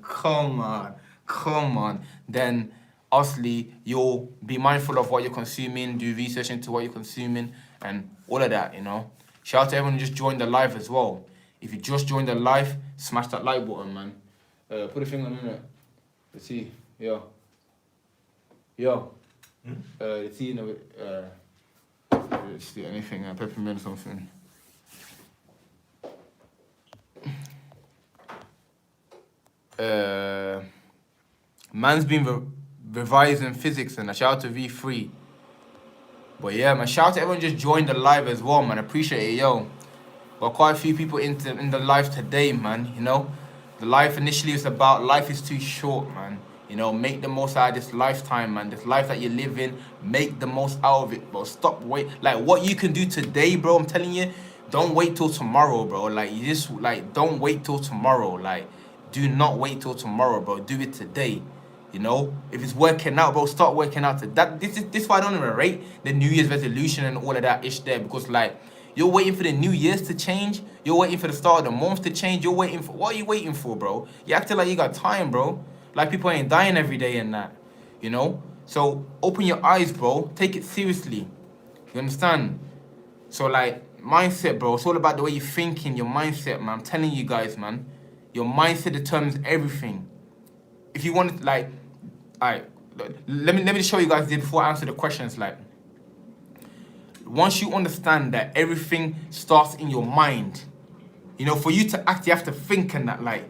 Then obviously you'll be mindful of what you're consuming, do research into what you're consuming, and all of that. You know. Shout out to everyone who just joined the live as well. If you just joined the live, smash that like button, man. Put a finger on it. Let's see. Yo. The tea in the let's see anything, peppermint or something. Man's been revising physics and a shout out to V3. But yeah, man, shout out to everyone just joined the live as well, man. Appreciate it, yo. Got quite a few people in the live today, man, you know. The live initially was about life is too short, man. You know, make the most out of this lifetime, man. This life that you live in, make the most out of it, bro. Stop wait. Like, what you can do today, bro, I'm telling you, don't wait till tomorrow, bro. Like, you just, like, don't wait till tomorrow. Like, do not wait till tomorrow, bro. Do it today. You know, if it's working out, bro, start working out. This is why I don't even rate the New Year's resolution and all of that ish there, because like, you're waiting for the New Year's to change. You're waiting for the start of the month to change. You're waiting for, what are you waiting for, bro? You acting like you got time, bro. Like people ain't dying every day and that, you know? So open your eyes, bro. Take it seriously. You understand? So like, mindset, bro. It's all about the way you're thinking, your mindset, man. I'm telling you guys, man. Your mindset determines everything. If you want to, like, alright, let me just show you guys this before I answer the questions. Like, once you understand that everything starts in your mind, you know, for you to act, you have to think and that, like,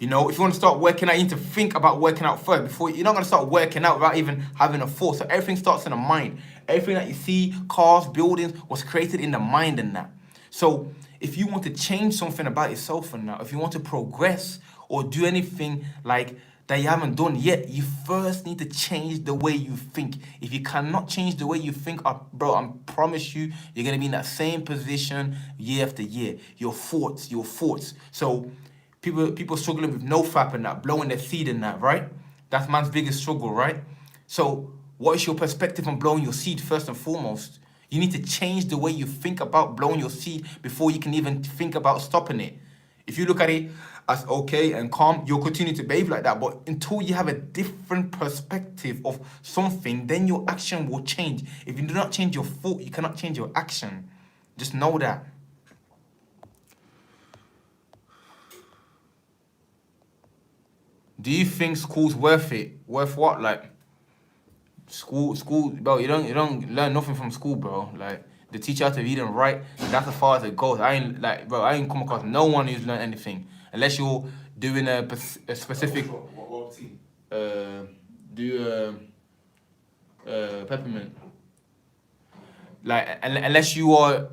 you know, if you want to start working out, you need to think about working out first before, you're not going to start working out without even having a thought. So everything starts in the mind. Everything that you see, cars, buildings, was created in the mind and that. So if you want to change something about yourself and that, if you want to progress or do anything like that you haven't done yet, you first need to change the way you think. If you cannot change the way you think, bro, I promise you, you're going to be in that same position year after year. Your thoughts. So people struggling with no fap and that, blowing their seed and that, right? That's man's biggest struggle, right? So what is your perspective on blowing your seed first and foremost? You need to change the way you think about blowing your seed before you can even think about stopping it. If you look at it as okay and calm, you'll continue to behave like that. But until you have a different perspective of something, then your action will change. If you do not change your thought, you cannot change your action. Just know that. Do you think school's worth it? Worth what? Like, school, bro, you don't learn nothing from school, bro. Like, they teach you how to read and write. That's as far as it goes. I ain't come across no one who's learned anything unless you're doing a specific. What tea? Do peppermint. Like unless you're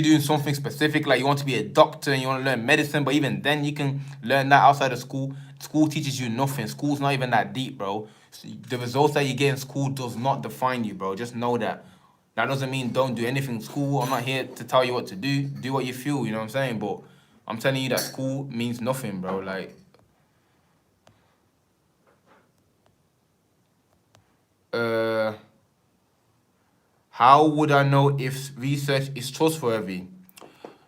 doing something specific, like you want to be a doctor and you want to learn medicine, but even then you can learn that outside of school. School teaches you nothing. School's not even that deep, bro. The results that you get in school does not define you, bro. Just know that. That doesn't mean don't do anything in school. I'm not here to tell you what to do. Do what you feel, you know what I'm saying? But I'm telling you that school means nothing, bro. Like, how would I know if research is trustworthy?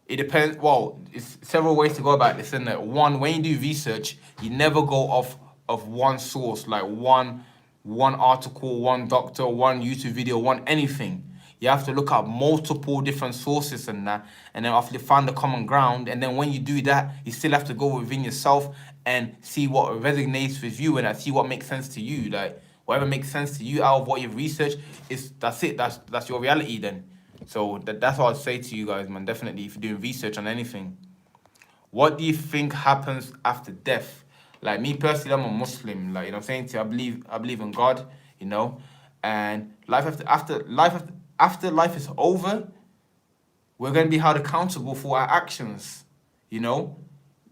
It depends. Well, it's several ways to go about this, isn't it? One, when you do research, you never go off of one source, like one article, one doctor, one YouTube video, one anything. You have to look at multiple different sources and that, and then after you find the common ground, and then when you do that, you still have to go within yourself and see what resonates with you and see what makes sense to you. Like, whatever makes sense to you out of what you've researched, that's it. That's your reality then. So that's what I'd say to you guys, man. Definitely, if you're doing research on anything. What do you think happens after death? Like, me personally, I'm a Muslim. Like, you know what I'm saying to you, I believe in God, you know, and after life is over, we're gonna be held accountable for our actions, you know.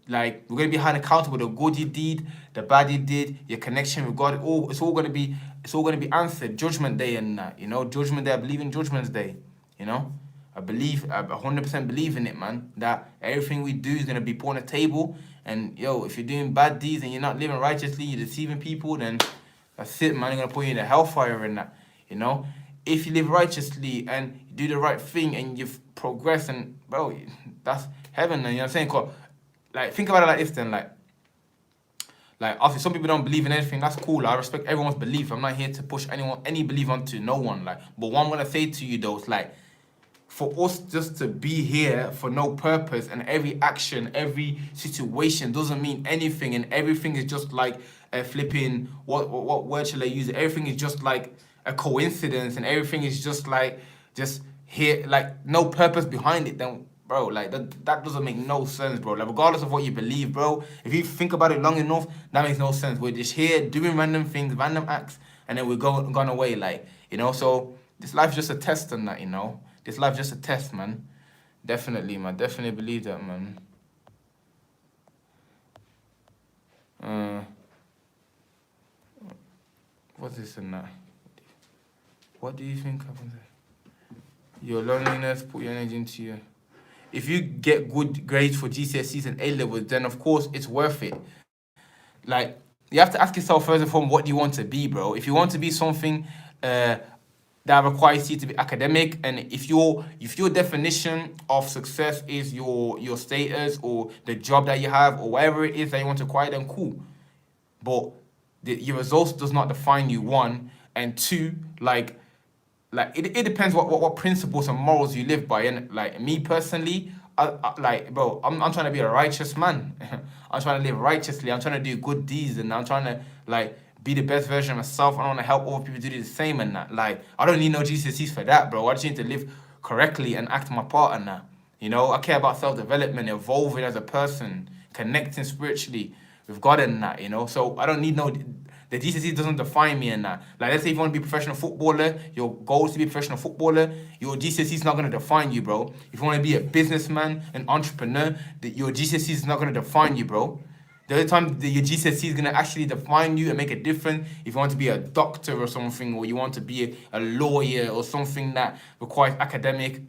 Like, we're gonna be held accountable the good you did, the bad you did, your connection with God. It's all gonna be answered. Judgment Day and that, you know. Judgment Day. I believe in Judgment Day. You know, I 100% believe in it, man. That everything we do is gonna be put on the table. And yo, if you're doing bad deeds and you're not living righteously, you're deceiving people, then that's it, man. They're gonna put you in the hellfire and that. You know, if you live righteously and you do the right thing and you've progressed, and bro, that's heaven. And you know what I'm saying? 'Cause, like, think about it like this, then, like obviously some people don't believe in anything. That's cool. I respect everyone's belief. I'm not here to push any belief onto no one. Like, but what I'm gonna say to you though is, like, for us just to be here for no purpose, and every action, every situation doesn't mean anything, and everything is just like a flipping, what word shall I use? Everything is just like a coincidence, and everything is just like just here, like no purpose behind it. Then, bro, like that doesn't make no sense, bro. Like, regardless of what you believe, bro, if you think about it long enough, that makes no sense. We're just here doing random things, random acts, and then we're gone away, like, you know. So this life's just a test on that, you know. This life's just a test, man. Definitely, man. Definitely believe that, man. What's this and that? What do you think happens? Your loneliness, put your energy into you. If you get good grades for GCSEs and A-levels, then of course it's worth it. Like, you have to ask yourself first and foremost, what do you want to be, bro? If you want to be something that requires you to be academic, and if your definition of success is your status or the job that you have or whatever it is that you want to acquire, then cool. But your results does not define you, one, and two, like it depends what principles and morals you live by. And like, me personally, I'm trying to be a righteous man. I'm trying to live righteously. I'm trying to do good deeds, and I'm trying to, like, be the best version of myself. I want to help other people do the same and that. Like, I don't need no GCSEs for that, bro. I just need to live correctly and act my part in that. You know, I care about self-development, evolving as a person, connecting spiritually with God and that, you know. So I don't need the GCSE doesn't define me in that. Like, let's say if you want to be a professional footballer, your goal is to be a professional footballer, your GCSE is not going to define you, bro. If you want to be a businessman, an entrepreneur, your GCSE is not going to define you, bro. The only time your GCSE is going to actually define you and make a difference, if you want to be a doctor or something, or you want to be a lawyer or something that requires academic,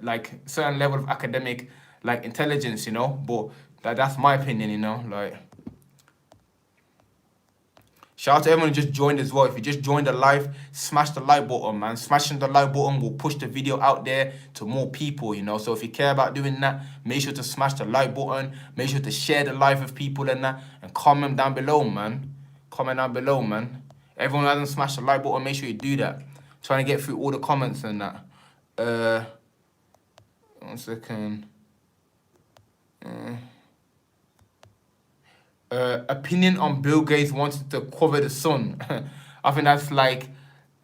like, certain level of academic, like, intelligence, you know. But that's my opinion, you know, like. Shout out to everyone who just joined as well. If you just joined the live, smash the like button, man. Smashing the like button will push the video out there to more people, you know. So if you care about doing that, make sure to smash the like button. Make sure to share the live with people and that. And comment down below, man. Comment down below, man. Everyone who hasn't smashed the like button, make sure you do that. Trying to get through all the comments and that. 1 second. Opinion on Bill Gates wanting to cover the sun. I think that's like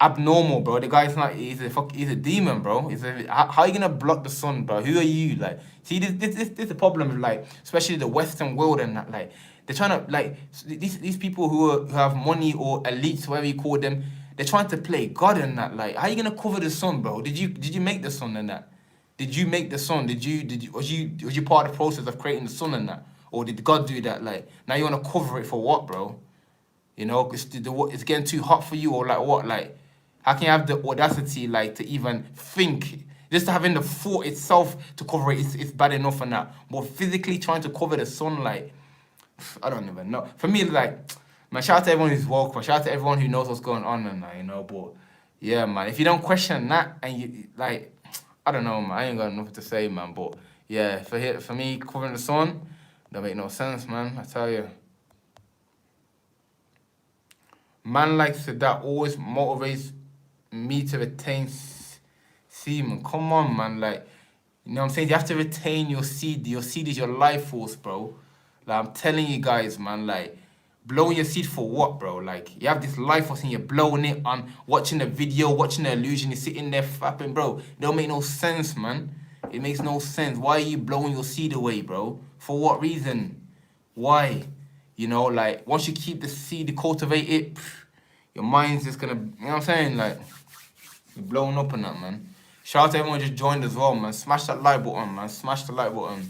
abnormal, bro. The guy's not. He's a demon, bro. How are you gonna block the sun, bro? Who are you? Like, see, this is the problem with, like, especially the Western world and that. Like, they're trying to, like, these people who have money or elites, whatever you call them. They're trying to play God and that. Like, how are you gonna cover the sun, bro? Did you make the sun and that? Did you make the sun? Was you part of the process of creating the sun and that? Or did God do that? Like, now you wanna cover it for what, bro? You know, it's getting too hot for you, or like what? Like, how can you have the audacity, like, to even think? Just having the thought itself to cover it is bad enough and that. But physically trying to cover the sun, like, I don't even know. For me, like, man, shout out to everyone who's woke, man. Shout out to everyone who knows what's going on and that, you know. But yeah, man, if you don't question that and you, like, I don't know, man. I ain't got nothing to say, man. But yeah, for me, covering the sun, that make no sense, man. I tell you. Man like that always motivates me to retain semen. Come on, man. Like, you know what I'm saying? You have to retain your seed. Your seed is your life force, bro. Like, I'm telling you guys, man. Like, blowing your seed for what, bro? Like, you have this life force and you're blowing it on watching the video, watching the illusion. You're sitting there fapping, bro. It don't make no sense, man. It makes no sense. Why are you blowing your seed away, bro? For what reason? Why? You know, like, once you keep the seed, cultivate it, your mind's just gonna, you know what I'm saying? Like, you're blowing up on that, man. Shout out to everyone who just joined as well, man. Smash that like button, man. Smash the like button.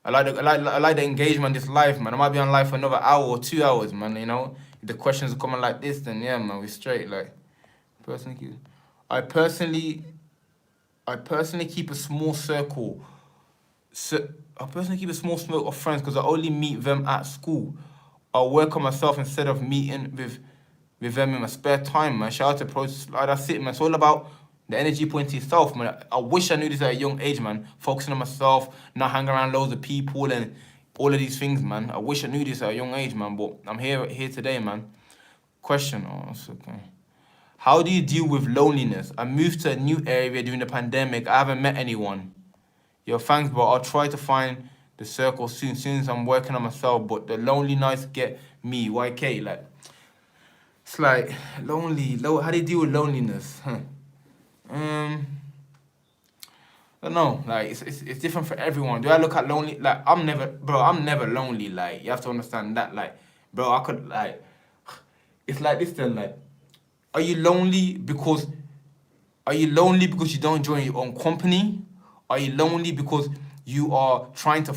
I like the engagement this live, man. I might be on live for another hour or 2 hours, man, you know? If the questions are coming like this, then yeah, man, we're straight, like. I personally keep a small circle. I personally keep a small circle of friends because I only meet them at school. I'll work on myself instead of meeting with them in my spare time, man. Shout out to pros. Like, that's it, man. It's all about the energy point to yourself, man. I wish I knew this at a young age, man. Focusing on myself, not hanging around loads of people and all of these things, man. I wish I knew this at a young age, man. But I'm here today, man. Question. Oh, that's okay. How do you deal with loneliness? I moved to a new area during the pandemic. I haven't met anyone. Yo, thanks, bro. I'll try to find the circle soon as I'm working on myself. But the lonely nights get me. YK, like, it's like lonely. How do you deal with loneliness? I don't know. Like, it's different for everyone. Do I look at lonely? Like, I'm never lonely. Like, you have to understand that. Like, bro, I could, like, it's like this then. Like, are you lonely because you don't enjoy your own company? Are you lonely because you are trying to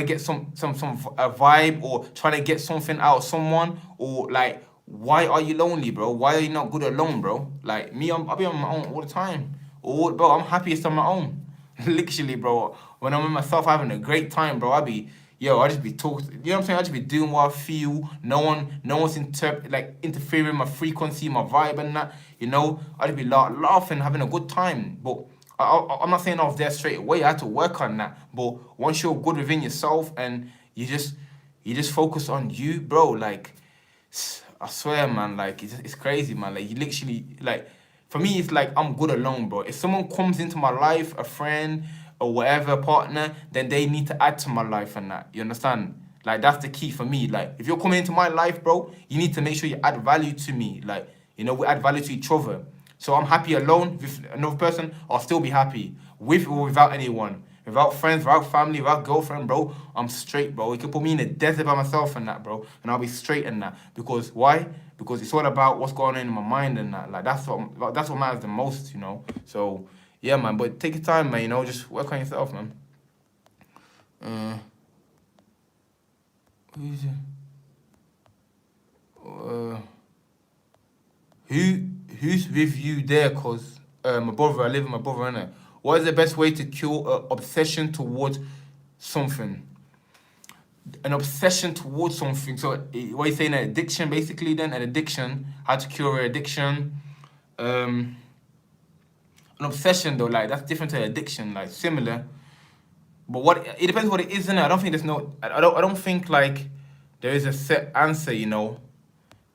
get some vibe, or trying to get something out of someone? Or, like, why are you lonely, bro? Why are you not good alone, bro? Like, me, I'll be on my own all the time. Bro, I'm happiest on my own. Literally, bro. When I'm with myself having a great time, bro, I just be talking. You know what I'm saying? I just be doing what I feel. No one's interfering with my frequency, my vibe and that. You know, I just be laughing, having a good time. But I'm not saying I was there straight away. I had to work on that. But once you're good within yourself and you just focus on you, bro, like, I swear, man, like, it's crazy, man. Like, you literally, like, for me, it's like I'm good alone, bro. If someone comes into my life, a friend or whatever, partner, then they need to add to my life and that. You understand? Like, that's the key for me. Like, if you're coming into my life, bro, you need to make sure you add value to me. Like, you know, we add value to each other. So I'm happy alone with another person. I'll still be happy with or without anyone. Without friends, without family, without girlfriend, bro, I'm straight, bro. You can put me in the desert by myself and that, bro, and I'll be straight in that. Because why? Because it's all about what's going on in my mind and that. Like, that's what matters the most, you know. So yeah, man. But take your time, man. You know, just work on yourself, man. Who's it? Who's with you there? Cause my brother, I live with my brother, innit? What is the best way to cure obsession towards something? An obsession towards something. So what you saying, an addiction, basically? Then an addiction. How to cure an addiction? An obsession though, like, that's different to an addiction. Like, similar, but it depends what it is, innit? I don't think there's no. I don't think, like, there is a set answer, you know,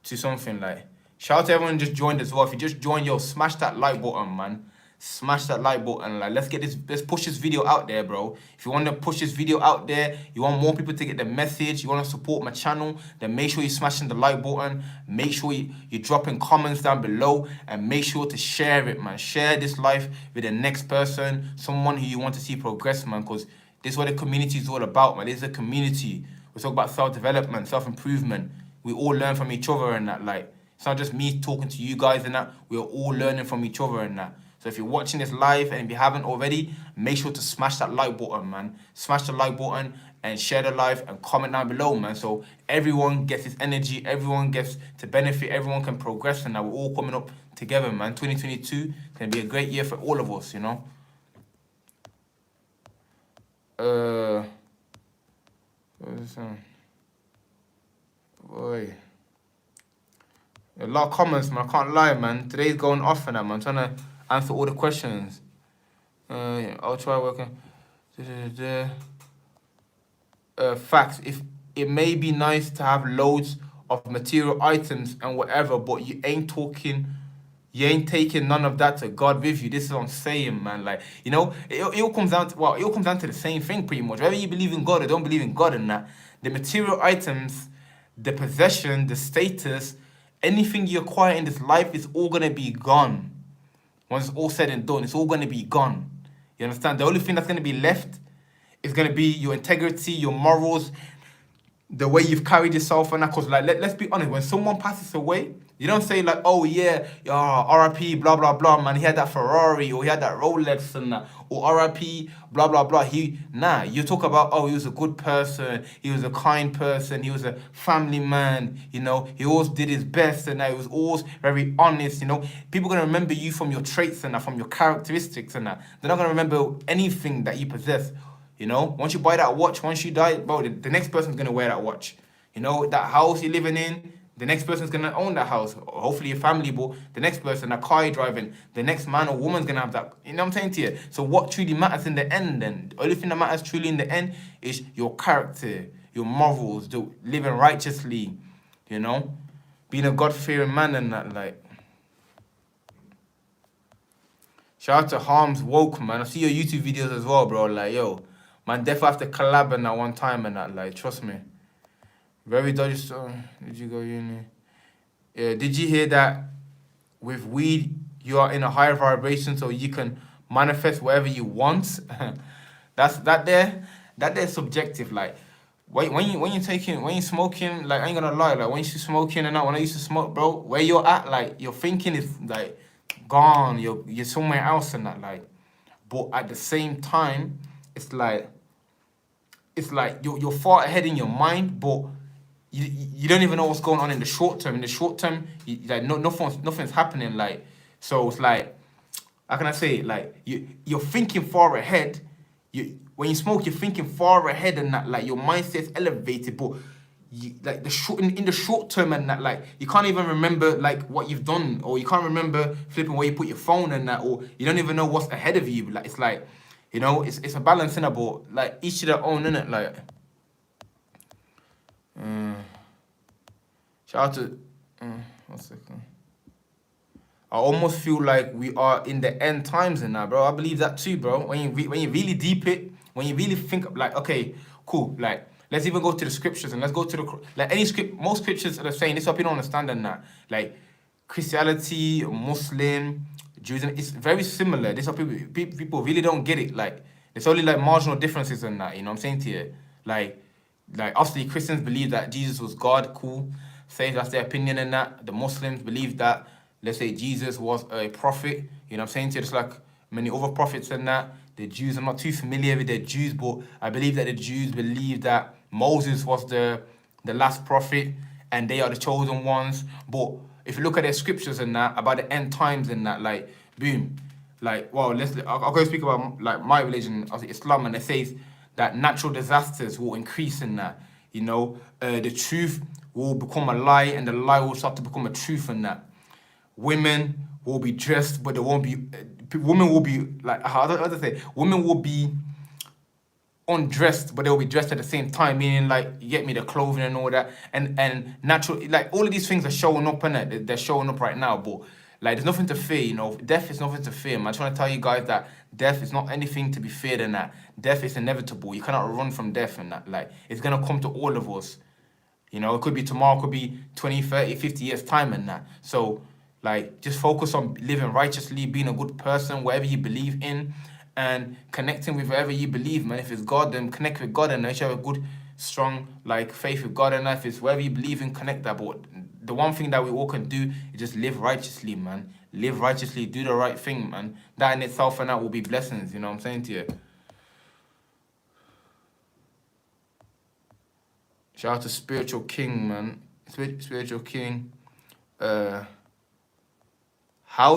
to something. Like, shout out to everyone who just joined as well. If you just joined, yo, smash that like button, man. smash that like button. Like, let's push this video out there, bro. If you want to push this video out there, you want more people to get the message, you want to support my channel, then make sure you're smashing the like button. Make sure you're dropping comments down below, and make sure to share it, man. Share this life with the next person, someone who you want to see progress, man, because this is what the community is all about, man. This is a community. We talk about self-development, self-improvement. We all learn from each other and that. Like, it's not just me talking to you guys and that. We're all learning from each other and that. So if you're watching this live and if you haven't already, make sure to smash that like button, man. Smash the like button and share the live and comment down below, man. So everyone gets this energy, everyone gets to benefit, everyone can progress, and that we're all coming up together, man. 2022 can be a great year for all of us, you know. What is that? Boy. A lot of comments, man. I can't lie, man. Today's going off and that, man. I'm trying to answer all the questions. I'll try working. Facts. If it may be nice to have loads of material items and whatever, but you ain't taking none of that to God with you. This is what I'm saying, man. Like, you know, it all comes down to, well, it all comes down to the same thing pretty much. Whether you believe in God or don't believe in God and that, the material items, the possession, the status, anything you acquire in this life is all gonna be gone. Once it's all said and done, it's all gonna be gone. You understand? The only thing that's gonna be left is gonna be your integrity, your morals, the way you've carried yourself and that. Cause like, let's be honest, when someone passes away, you don't say like, oh yeah, RIP, blah, blah, blah, man, he had that Ferrari, or he had that Rolex and that, or RIP, blah, blah, blah. You talk about, oh, he was a good person, he was a kind person, he was a family man, you know, he always did his best and that, he was always very honest, you know. People are gonna remember you from your traits and that, from your characteristics and that. They're not gonna remember anything that you possess, you know. Once you buy that watch, once you die, bro, the next person's gonna wear that watch. You know, that house you're living in, the next person's gonna own that house. Hopefully your family, but the next person, that car you're driving, the next man or woman's gonna have that. You know what I'm saying to you? So what truly matters in the end then? The only thing that matters truly in the end is your character, your morals, living righteously, you know? Being a God-fearing man and that, like. Shout out to Harms Woke, man. I see your YouTube videos as well, bro. Like, yo, man, definitely have to collab in that one time and that, like, trust me. Very dodgy story. Did you go uni? Yeah, did you hear that with weed, you are in a higher vibration so you can manifest whatever you want? That there subjective. Like, when you're smoking, like, I ain't gonna lie, like, when you're smoking and that, when I used to smoke, bro, where you're at, like, your thinking is, like, gone. You're somewhere else and that, like. But at the same time, it's like you're far ahead in your mind, but you don't even know what's going on in the short term. In the short term, nothing's happening. Like, so it's like, how can I say it? Like, you're thinking far ahead. When you smoke, you're thinking far ahead and that, like, your mindset's elevated, but like in the short term and that, like, you can't even remember like what you've done, or you can't remember flipping where you put your phone and that, or you don't even know what's ahead of you. Like, it's like, you know, it's a balance in it, but like each to their own, innit? Like, shout out to 1 second. I almost feel like we are in the end times and that, bro. I believe that too, bro. When you really deep it, when you really think like, okay, cool, like, let's even go to the scriptures and let's go to most scriptures are saying, this is what people don't understand and that. Like, Christianity, Muslim, Judaism, it's very similar. This is what people really don't get it. Like, there's only like marginal differences in that, you know what I'm saying to you? Like obviously Christians believe that Jesus was God, cool. Say that's their opinion in that. The Muslims believe that, let's say, Jesus was a prophet, you know what I'm saying to you? Just like many other prophets and that. The Jews, I'm not too familiar with the Jews, but I believe that the Jews believe that Moses was the last prophet and they are the chosen ones. But if you look at their scriptures and that, about the end times and that, like, boom, like, well, I'll go speak about like my religion, obviously Islam, and it says that natural disasters will increase in that, you know, the truth will become a lie and the lie will start to become a truth in that. Women will be dressed, but they won't be, women will be, like, how do I say, women will be undressed, but they'll be dressed at the same time, meaning, like, you get me, the clothing and all that, and natural, like, all of these things are showing up in it. They're showing up right now, but Like, there's nothing to fear, you know. Death is nothing to fear, man. I just want to tell you guys that death is not anything to be feared in that. Death is inevitable. You cannot run from death and that. Like, it's going to come to all of us. You know, it could be tomorrow, it could be 20, 30, 50 years' time and that. So, like, just focus on living righteously, being a good person, whatever you believe in, and connecting with whatever you believe, man. If it's God, then connect with God, and you have a good, strong, like, faith with God, and if it's whatever you believe in, connect that. But the one thing that we all can do is just live righteously, man. Live righteously, do the right thing, man. That in itself and that will be blessings, you know what I'm saying to you? Shout out to Spiritual King, man. Spiritual King. How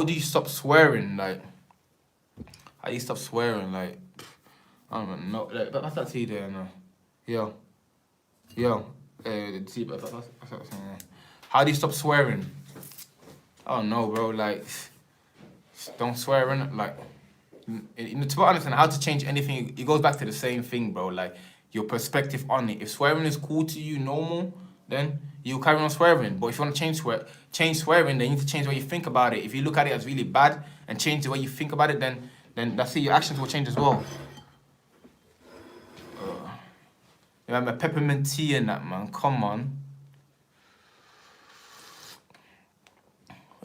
do you stop swearing? Like, how do you stop swearing? Like, I don't even know. Like, that's that tea there, no. Yo. The tea, that's how do you stop swearing? I don't know, bro. Like, don't swear in it. Like, you know, to be honest, and how to change anything, it goes back to the same thing, bro. Like, your perspective on it. If swearing is cool to you, normal, then you carry on swearing. But if you want to change swearing, then you need to change the way you think about it. If you look at it as really bad and change the way you think about it, then that's it. Your actions will change as well. Remember peppermint tea and that, man. Come on.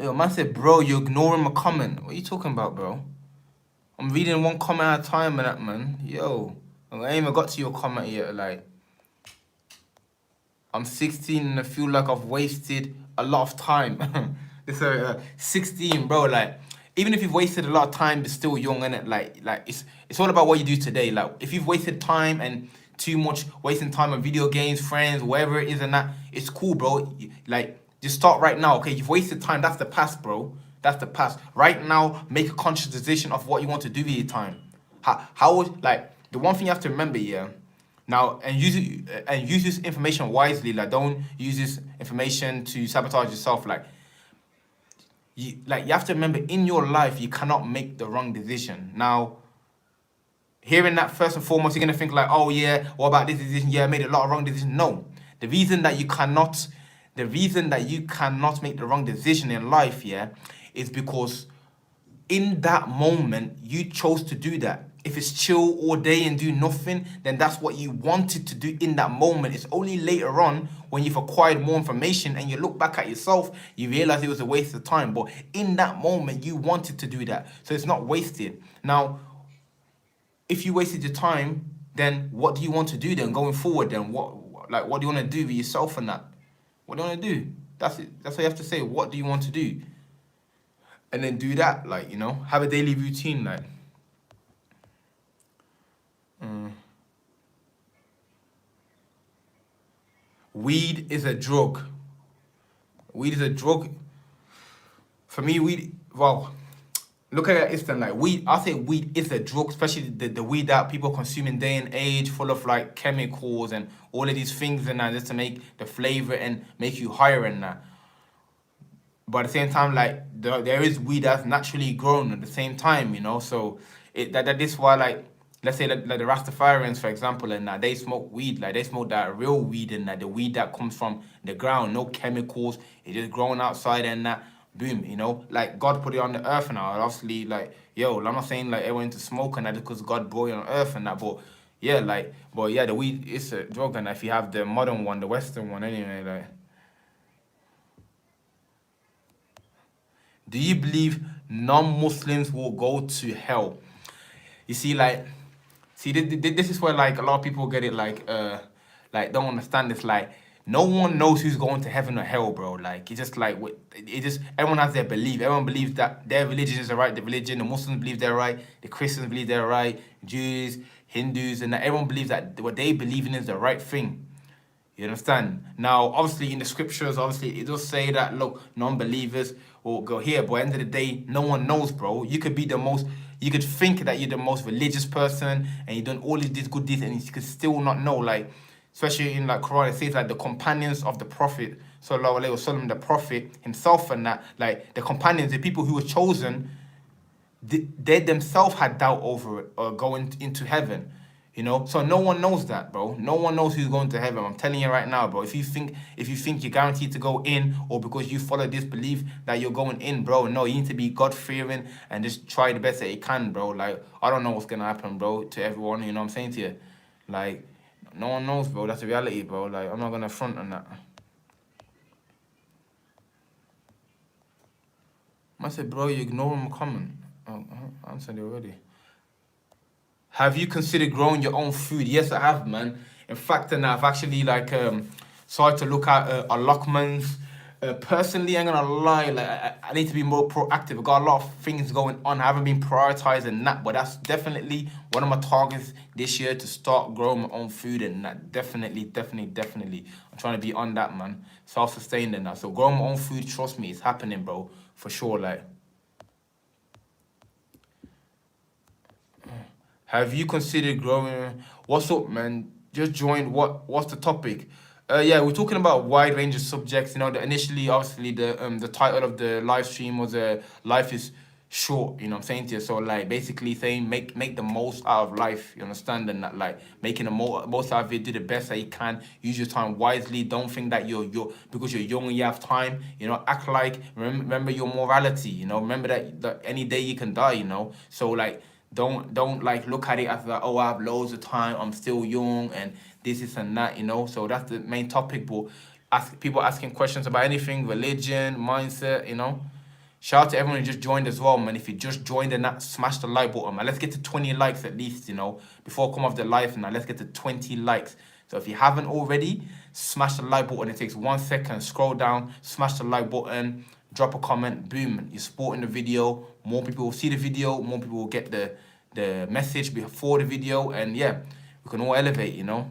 Yo, man said, bro, you're ignoring my comment. What are you talking about, bro? I'm reading one comment at a time and that, man. Yo. I ain't even got to your comment yet, like, I'm 16 and I feel like I've wasted a lot of time. It's 16, bro, like, even if you've wasted a lot of time, but still young, innit? Like it's all about what you do today. Like, if you've wasted time and too much wasting time on video games, friends, whatever it is and that, it's cool, bro. Like, just start right now, okay? You've wasted time, that's the past, bro. That's the past. Right now, make a conscious decision of what you want to do with your time. How would, like, the one thing you have to remember, yeah, now, and use this information wisely. Like, don't use this information to sabotage yourself. Like, you have to remember, in your life, you cannot make the wrong decision. Now, hearing that, first and foremost, you're gonna think like, oh yeah, what about this decision? Yeah, I made a lot of wrong decisions. No, the reason that you cannot make the wrong decision in life, yeah, is because in that moment you chose to do that. If it's chill all day and do nothing, then that's what you wanted to do in that moment. It's only later on when you've acquired more information and you look back at yourself, you realize it was a waste of time. But in that moment, you wanted to do that. So it's not wasted. Now, if you wasted your time, then what do you want to do then going forward? Then what do you want to do with yourself and that? What do you want to do? That's it. That's what you have to say. What do you want to do? And then do that, like, you know, have a daily routine, like. Weed is a drug. Weed is a drug. For me, weed, well, look at it instant, like, weed, I say weed is a drug, especially the weed that people consume in day and age, full of, like, chemicals and all of these things and that, just to make the flavor and make you higher and that. But at the same time, like, there is weed that's naturally grown at the same time, you know, so that is why, like, let's say like the Rastafarians, for example, and that they smoke weed, like they smoke that real weed and that the weed that comes from the ground, no chemicals, it's just growing outside and that, boom, you know, like God put it on the earth and all. Obviously, like, yo, I'm not saying like everyone to smoke and that because God brought it on earth and that, but yeah, like, but yeah, the weed is a drug, and if you have the modern one, the Western one, anyway, like. Do you believe non-Muslims will go to hell? You see, like. See, this is where, like, a lot of people get it, like, don't understand this. Like, no one knows who's going to heaven or hell, bro. Like, it's just, like, everyone has their belief. Everyone believes that their religion is the right religion. The Muslims believe they're right. The Christians believe they're right. Jews, Hindus, and that everyone believes that what they believe in is the right thing. You understand? Now, obviously, in the scriptures, obviously, it does say that, look, non-believers will go here. But at the end of the day, no one knows, bro. You could be the most... You could think that you're the most religious person and you've done all of these good deeds and you could still not know, like, especially in, like, Quran, it says, like, the companions of the Prophet, sallallahu alaihi wasallam, the Prophet himself and that, like, the companions, the people who were chosen, they themselves had doubt over it or going into heaven. You know, so no one knows that, bro. No one knows who's going to heaven. I'm telling you right now, bro. If you think you're guaranteed to go in, or because you follow this belief that you're going in, bro, no, you need to be God fearing and just try the best that you can, bro. Like, I don't know what's gonna happen, bro, to everyone. You know what I'm saying to you? Like, no one knows, bro. That's the reality, bro. Like, I'm not gonna front on that. I said, bro, you ignore my comment. Oh, I answered it already. Have you considered growing your own food? Yes, I have, man. In fact, and I've actually started to look at allotments. Personally, I'm gonna lie, like I need to be more proactive. I've got a lot of things going on. I haven't been prioritizing that, but that's definitely one of my targets this year, to start growing my own food, and that definitely. I'm trying to be on that, man. Self-sustained and that. So growing my own food, trust me, it's happening, bro, for sure. Like, have you considered growing? What's up, man? Just joined. What's the topic? Yeah, we're talking about a wide range of subjects. You know, initially, obviously, the title of the live stream was "Life is Short." You know what I'm saying to you? So, like, basically saying make the most out of life. You understand? And that, like, making the most out of it. Do the best that you can. Use your time wisely. Don't think that you're because you're young and you have time. You know, act like remember your morality. You know, remember that any day you can die. You know, so like. Don't like look at it as like, oh, I have loads of time, I'm still young, and this and that, you know. So that's the main topic. But people asking questions about anything, religion, mindset, you know. Shout out to everyone who just joined as well, man. If you just joined and that, smash the like button, man. Let's get to 20 likes at least, you know, before I come off the live. Now let's get to 20 likes. So if you haven't already, smash the like button. It takes 1 second. Scroll down, smash the like button, drop a comment, boom. You're supporting the video. More people will see the video. More people will get the message before the video. And yeah, we can all elevate, you know.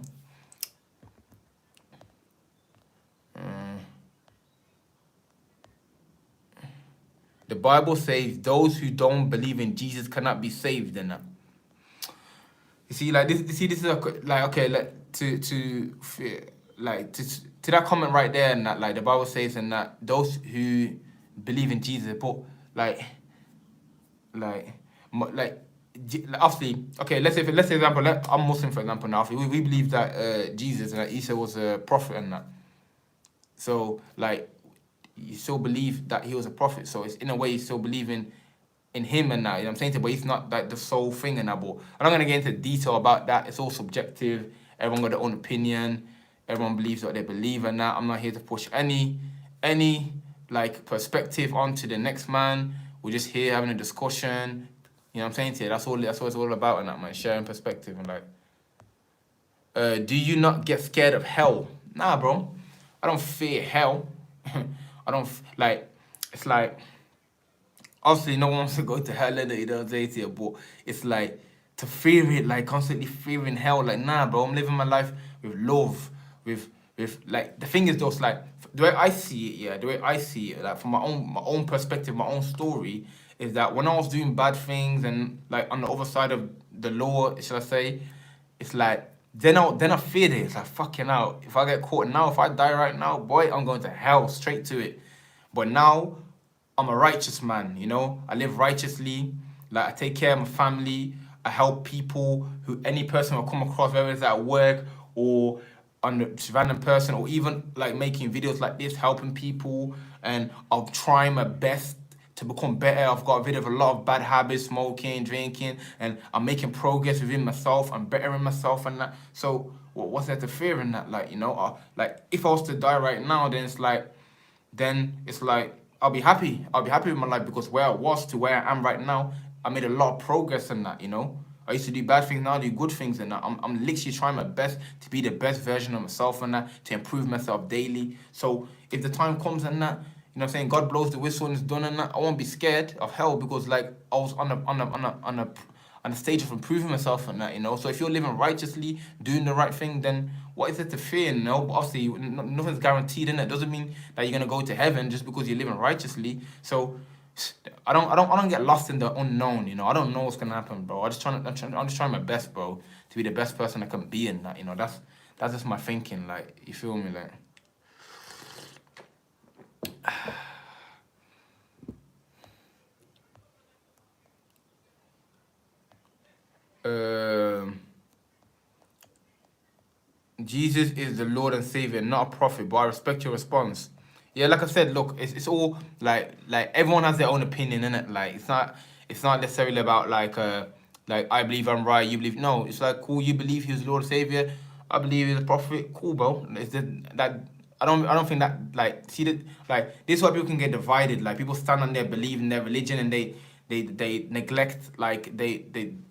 The Bible says those who don't believe in Jesus cannot be saved. And you see, like this. You see, this is like okay, like to that comment right there, and that like the Bible says, and that those who believe in Jesus, but obviously, okay. Let's say example, I'm Muslim for example. Now, we believe that Jesus and that Isa was a prophet and that. So like, you still believe that he was a prophet. So it's in a way you still believing in him and that. You know what I'm saying? But he's not like the sole thing and that. But I'm not gonna get into detail about that. It's all subjective. Everyone got their own opinion. Everyone believes what they believe and that. I'm not here to push any like perspective onto the next man. We're just here having a discussion. You know what I'm saying to you? That's what it's all about and that, man. Sharing perspective and like. Do you not get scared of hell? Nah, bro. I don't fear hell. I don't like. It's like obviously no one wants to go to hell, and you know what I'm saying to you, but it's like to fear it, like constantly fearing hell. Like nah, bro. I'm living my life with love, with like the thing is just like the way I see it. Yeah, the way I see it, like from my own perspective, my own story is that when I was doing bad things and like on the other side of the law, should I say, it's like. Then I feared it. It's like fucking out. If I get caught now, if I die right now, boy, I'm going to hell straight to it. But now I'm a righteous man, you know. I live righteously. Like I take care of my family. I help people any person I come across, whether it's at work or on a random person, or even like making videos like this, helping people. And I'll try my best to become better. I've got rid of a lot of bad habits, smoking, drinking, and I'm making progress within myself. I'm bettering myself and that. So what's there to fear in that? Like, you know, like if I was to die right now, then it's like I'll be happy. I'll be happy with my life because where I was to where I am right now, I made a lot of progress in that, you know. I used to do bad things, now I do good things and that. I'm literally trying my best to be the best version of myself and that, to improve myself daily. So if the time comes and that, you know what I'm saying, God blows the whistle and it's done and that, I won't be scared of hell because like I was on a stage of improving myself and that, you know. So if you're living righteously, doing the right thing, then what is it to fear, you know? But obviously nothing's guaranteed in it. Doesn't mean that you're gonna go to heaven just because you're living righteously. So I don't get lost in the unknown, you know. I don't know what's gonna happen, bro. I'm just trying my best, bro, to be the best person I can be in that, you know. That's just my thinking, like, you feel me, like. Jesus is the Lord and Savior, not a prophet, but I respect your response. Yeah, like I said, look, it's all like everyone has their own opinion in it. Like it's not necessarily about like I believe I'm right, you believe no. It's like cool, you believe he's the Lord and Savior, I believe he's a prophet. Cool, bro. It's that I don't think that like see that like this is why people can get divided. Like people stand on their belief in their religion and they neglect like they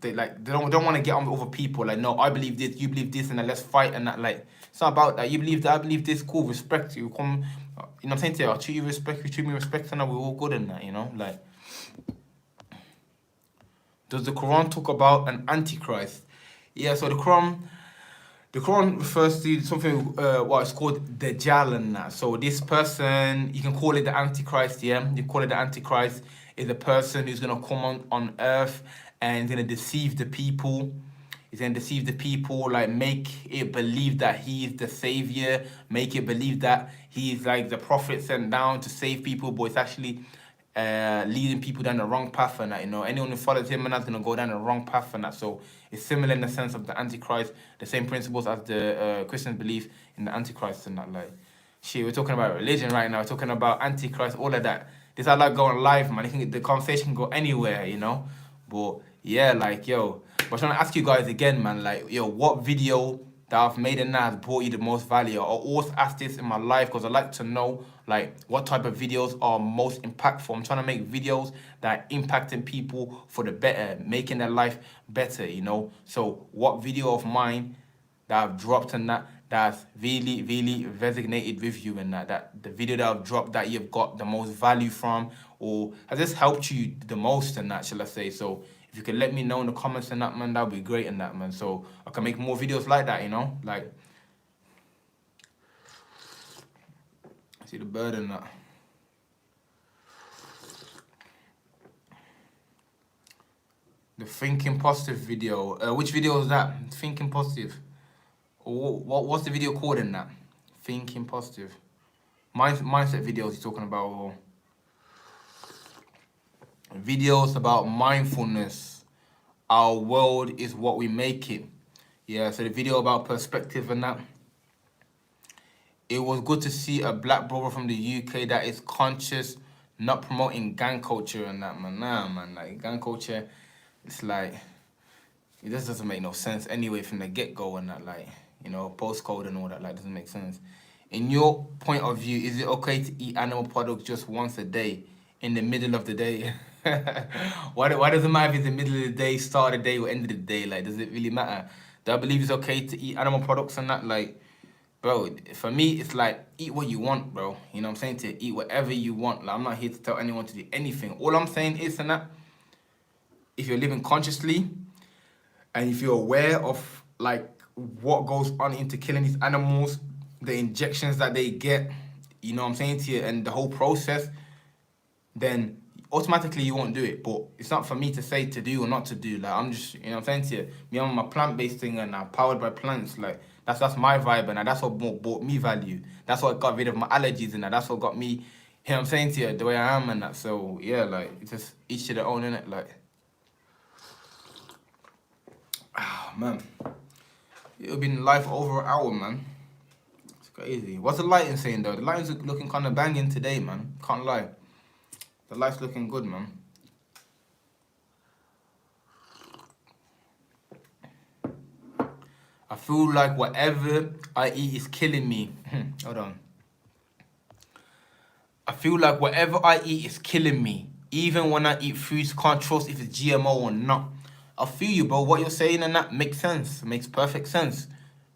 like they don't want to get on with other people. Like no, I believe this, you believe this, and then let's fight and that. Like it's not about that. You believe that, I believe this. Cool, respect you. Come, you know what I'm saying to you. I'll treat you respect, you treat me respect, and we're all good in that. You know, like. Does the Quran talk about an antichrist? Yeah, so the Quran refers to something what is called Dajjal and that. So this person, you can call it the Antichrist, yeah? You call it the Antichrist, is a person who's going to come on earth and going to deceive the people. He's going to deceive the people, like make it believe that he is the savior, make it believe that he's like the prophet sent down to save people, but it's actually leading people down the wrong path and that, you know. Anyone who follows him and that's going to go down the wrong path and that. So it's similar in the sense of the Antichrist, the same principles as the Christians believe in the Antichrist and that. Like, shit, we're talking about religion right now, we're talking about Antichrist, all of that. This I like going live, man. The conversation can go anywhere, you know. But yeah, like, yo, but I'm trying to ask you guys again, man, like, yo, what video that I've made and that has brought you the most value? I always ask this in my life because I like to know, like, what type of videos are most impactful. I'm trying to make videos that are impacting people for the better, making their life better, you know? So what video of mine that I've dropped and that's really, really resonated with you and that the video that I've dropped that you've got the most value from, or has this helped you the most and that, shall I say? So if you could let me know in the comments and that, man, that would be great and that, man. So I can make more videos like that, you know? Like, see the bird and that. The Thinking Positive video. Which video is that? Thinking Positive. What's the video called in that? Thinking Positive. Mindset videos you're talking about, or videos about mindfulness. Our world is what we make it. Yeah, so the video about perspective and that. It was good to see a black brother from the UK that is conscious, not promoting gang culture and that, man. Nah, man, like gang culture, it's like, it just doesn't make no sense anyway from the get-go and that, like, you know, postcode and all that, like, doesn't make sense. In your point of view, is it okay to eat animal products just once a day, in the middle of the day? Why does it matter if it's the middle of the day, start of the day, or end of the day? Like, does it really matter? Do I believe it's okay to eat animal products and that? Like, bro, for me, it's like, eat what you want, bro. You know what I'm saying? To eat whatever you want. Like, I'm not here to tell anyone to do anything. All I'm saying is, and that, if you're living consciously, and if you're aware of, like, what goes on into killing these animals, the injections that they get, you know what I'm saying to you, and the whole process, then automatically you won't do it. But it's not for me to say to do or not to do. Like, I'm just, you know what I'm saying to you, me, I'm on my plant-based thing and I'm powered by plants. Like, that's my vibe and that's what brought me value. That's what got rid of my allergies and that's what got me, you know what I'm saying to you, the way I am and that. So yeah, like, it's just each to their own, innit? Like, man, it'll been live for over an hour, man. It's crazy. What's the lighting saying though? The lighting's looking kind of banging today, man. Can't lie. The light's looking good, man. I feel like whatever I eat is killing me. Hold on. I feel like whatever I eat is killing me. Even when I eat foods, can't trust if it's GMO or not. I feel you, bro. What you're saying and that makes sense. It makes perfect sense.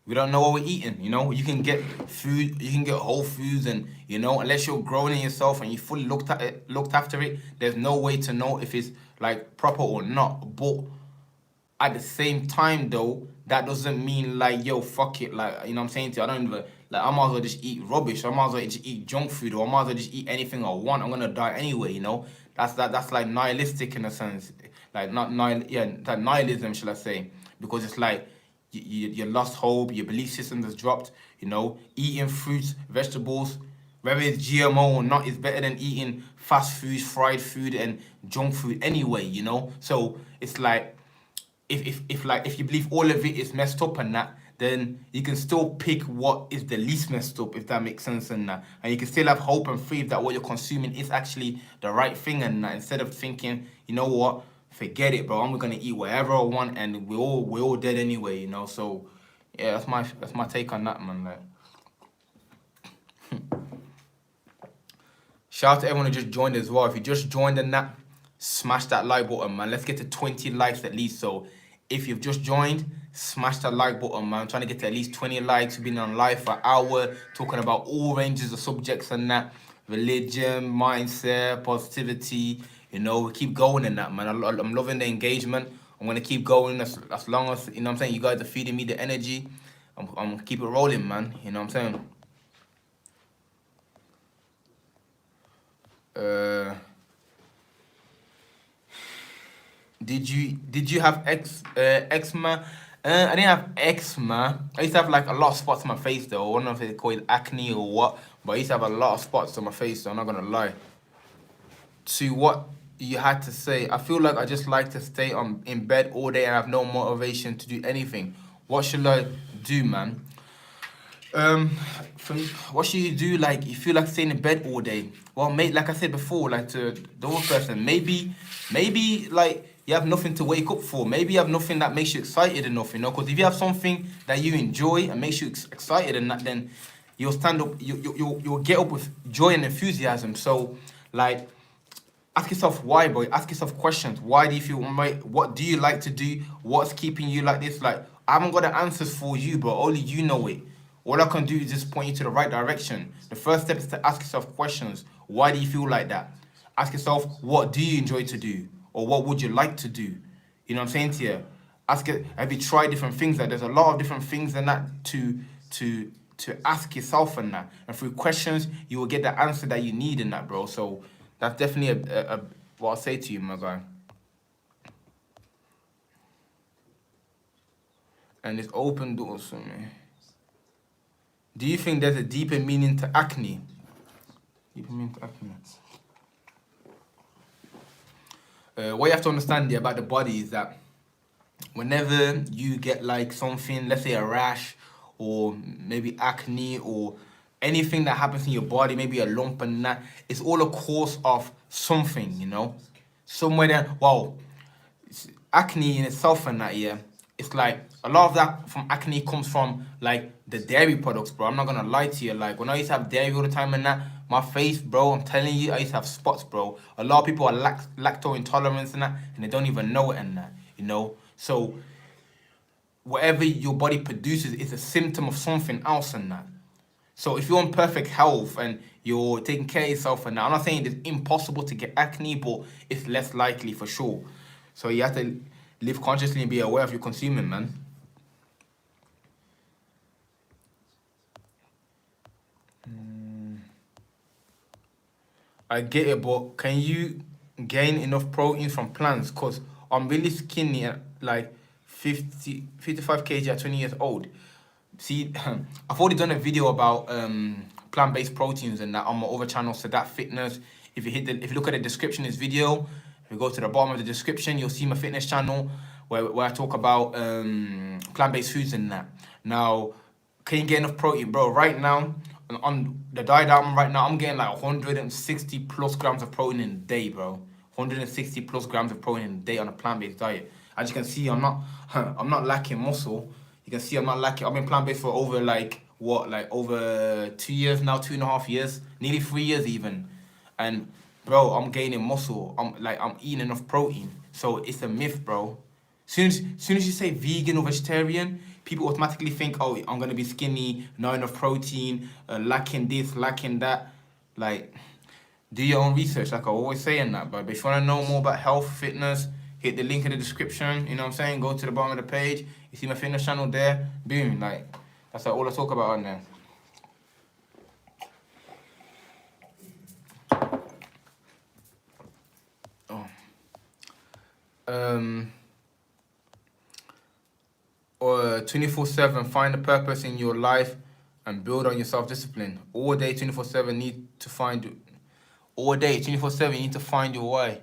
We don't know what we're eating, you know? You can get food, you can get whole foods and, you know, unless you're growing it yourself and you fully looked after it, there's no way to know if it's, like, proper or not. But at the same time, though, that doesn't mean, like, yo, fuck it. Like, you know what I'm saying to you? I don't even, like, I might as well just eat rubbish. I might as well just eat junk food, or I might as well just eat anything I want. I'm gonna die anyway, you know? That's like nihilistic in a sense. Like, that nihilism, shall I say. Because it's like, you lost hope, your belief system has dropped, you know? Eating fruits, vegetables, whether it's GMO or not, is better than eating fast foods, fried food, and junk food anyway, you know? So, it's like, if you believe all of it is messed up and that, then you can still pick what is the least messed up, if that makes sense and that. And you can still have hope and faith that what you're consuming is actually the right thing and that, instead of thinking, you know what, forget it, bro, I'm gonna eat whatever I want and we're all dead anyway, you know. So yeah, that's my take on that, man. Like, shout out to everyone who just joined as well. If you just joined and that, smash that like button, man. Let's get to 20 likes at least. So if you've just joined, smash that like button, man. I'm trying to get to at least 20 likes. We've been on live for an hour talking about all ranges of subjects and that. Religion, mindset, positivity. You know, we keep going in that, man. I'm loving the engagement. I'm going to keep going as long as, you know what I'm saying, you guys are feeding me the energy. I'm going to keep it rolling, man. You know what I'm saying? Did you have eczema? I didn't have eczema. I used to have like a lot of spots on my face though. I don't know if it's called acne or what, but I used to have a lot of spots on my face, so I'm not gonna lie. To what you had to say, I feel like I just like to stay in bed all day and have no motivation to do anything. What should I do, man? What should you do? Like, you feel like staying in bed all day? Well, mate, like I said before, like to the other person, maybe like you have nothing to wake up for. Maybe you have nothing that makes you excited enough, you know. Because if you have something that you enjoy and makes you excited, and that, then you'll stand up. You'll get up with joy and enthusiasm. So, like, ask yourself why, boy. Ask yourself questions. Why do you feel? What do you like to do? What's keeping you like this? Like, I haven't got the answers for you, but only you know it. All I can do is just point you to the right direction. The first step is to ask yourself questions. Why do you feel like that? Ask yourself, what do you enjoy to do? Or what would you like to do? You know what I'm saying to you? Ask it, have you tried different things? Like, there's a lot of different things and that to ask yourself and that. And through questions, you will get the answer that you need in that, bro. So that's definitely what I'll say to you, my guy. And it's open doors for me. Do you think there's a deeper meaning to acne? Deeper meaning to acne. What you have to understand here about the body is that whenever you get like something, let's say a rash or maybe acne or anything that happens in your body, maybe a lump and that, it's all a cause of something, you know? Somewhere there, well, acne in itself and that, yeah, it's like a lot of that from acne comes from like the dairy products, bro. I'm not gonna lie to you. Like, when I used to have dairy all the time and that, my face, bro, I'm telling you, I used to have spots, bro. A lot of people are lactose intolerant and that, and they don't even know it and that, you know? So whatever your body produces is a symptom of something else and that. So if you're in perfect health and you're taking care of yourself and that, I'm not saying it's impossible to get acne, but it's less likely for sure. So you have to live consciously and be aware of your consuming, man. I get it, but can you gain enough protein from plants? Because I'm really skinny at like 55 kg at 20 years old. See, I've already done a video about plant-based proteins and that on my other channel, so that fitness. If you look at the description of this video, if you go to the bottom of the description, you'll see my fitness channel where I talk about plant-based foods and that. Now, can you get enough protein, bro? Right now, on the diet I'm on right now, I'm getting like 160 plus grams of protein in a day, bro. 160 plus grams of protein in a day on a plant-based diet. As you can see, I'm not lacking muscle. You can see I'm not lacking. I've been plant-based for over over 2 years now, 2.5 years, nearly 3 years even. And bro, I'm gaining muscle. I'm eating enough protein. So it's a myth, bro. Soon as you say vegan or vegetarian, people automatically think, oh, I'm gonna be skinny, not enough protein, lacking this, lacking that. Like, do your own research, like I always say in that. But if you wanna know more about health, fitness, hit the link in the description. You know what I'm saying? Go to the bottom of the page. You see my fitness channel there. Boom. Like, that's all I talk about on there. Or 24/7, find a purpose in your life and build on your self-discipline. All day, 24/7, all day, 24/7, you need to find your why.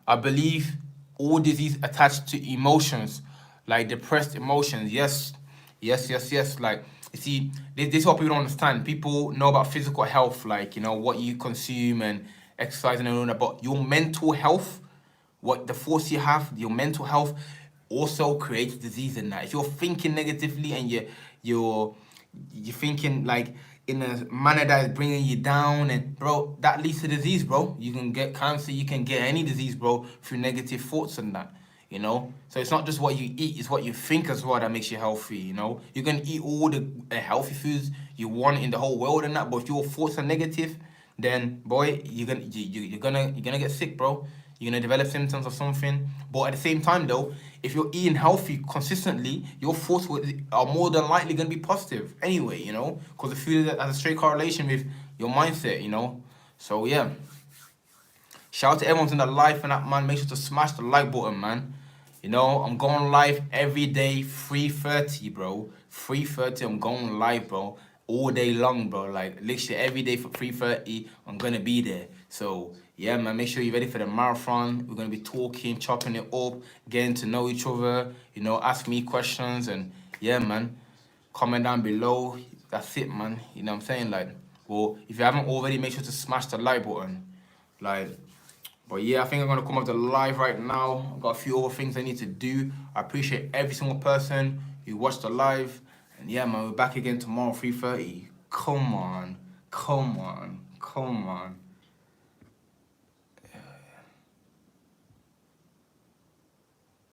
I believe all disease attached to emotions, like depressed emotions. Yes, Yes. Like, you see, this is what people don't understand. People know about physical health, like, you know, what you consume and exercising and all that, but your mental health, what the force you have, your mental health also creates disease in that. If you're thinking negatively and you're you're thinking like in a manner that is bringing you down, and bro, that leads to disease, bro. You can get cancer, you can get any disease, bro, through negative thoughts and that. You know, so it's not just what you eat; it's what you think as well that makes you healthy. You know, you can eat all the healthy foods you want in the whole world and that, but if your thoughts are negative, then boy, you're gonna get sick, bro. You're gonna develop symptoms of something. But at the same time, though, if you're eating healthy consistently, your thoughts are more than likely gonna be positive anyway. You know, because the food has a straight correlation with your mindset. You know, so yeah. Shout out to everyone's in the live and that, man. Make sure to smash the like button, man. You know, I'm going live every day, 3:30, bro. 3:30, I'm going live, bro. All day long, bro. Like, literally every day for 3:30, I'm gonna be there. So, yeah, man, make sure you're ready for the marathon. We're gonna be talking, chopping it up, getting to know each other, you know, ask me questions, and yeah, man. Comment down below. That's it, man. You know what I'm saying? Like, well, if you haven't already, make sure to smash the like button. Like, but yeah, I think I'm gonna come off the live right now. I've got a few other things I need to do. I appreciate every single person who watched the live. And yeah, man, we're back again tomorrow, 3:30. Come on.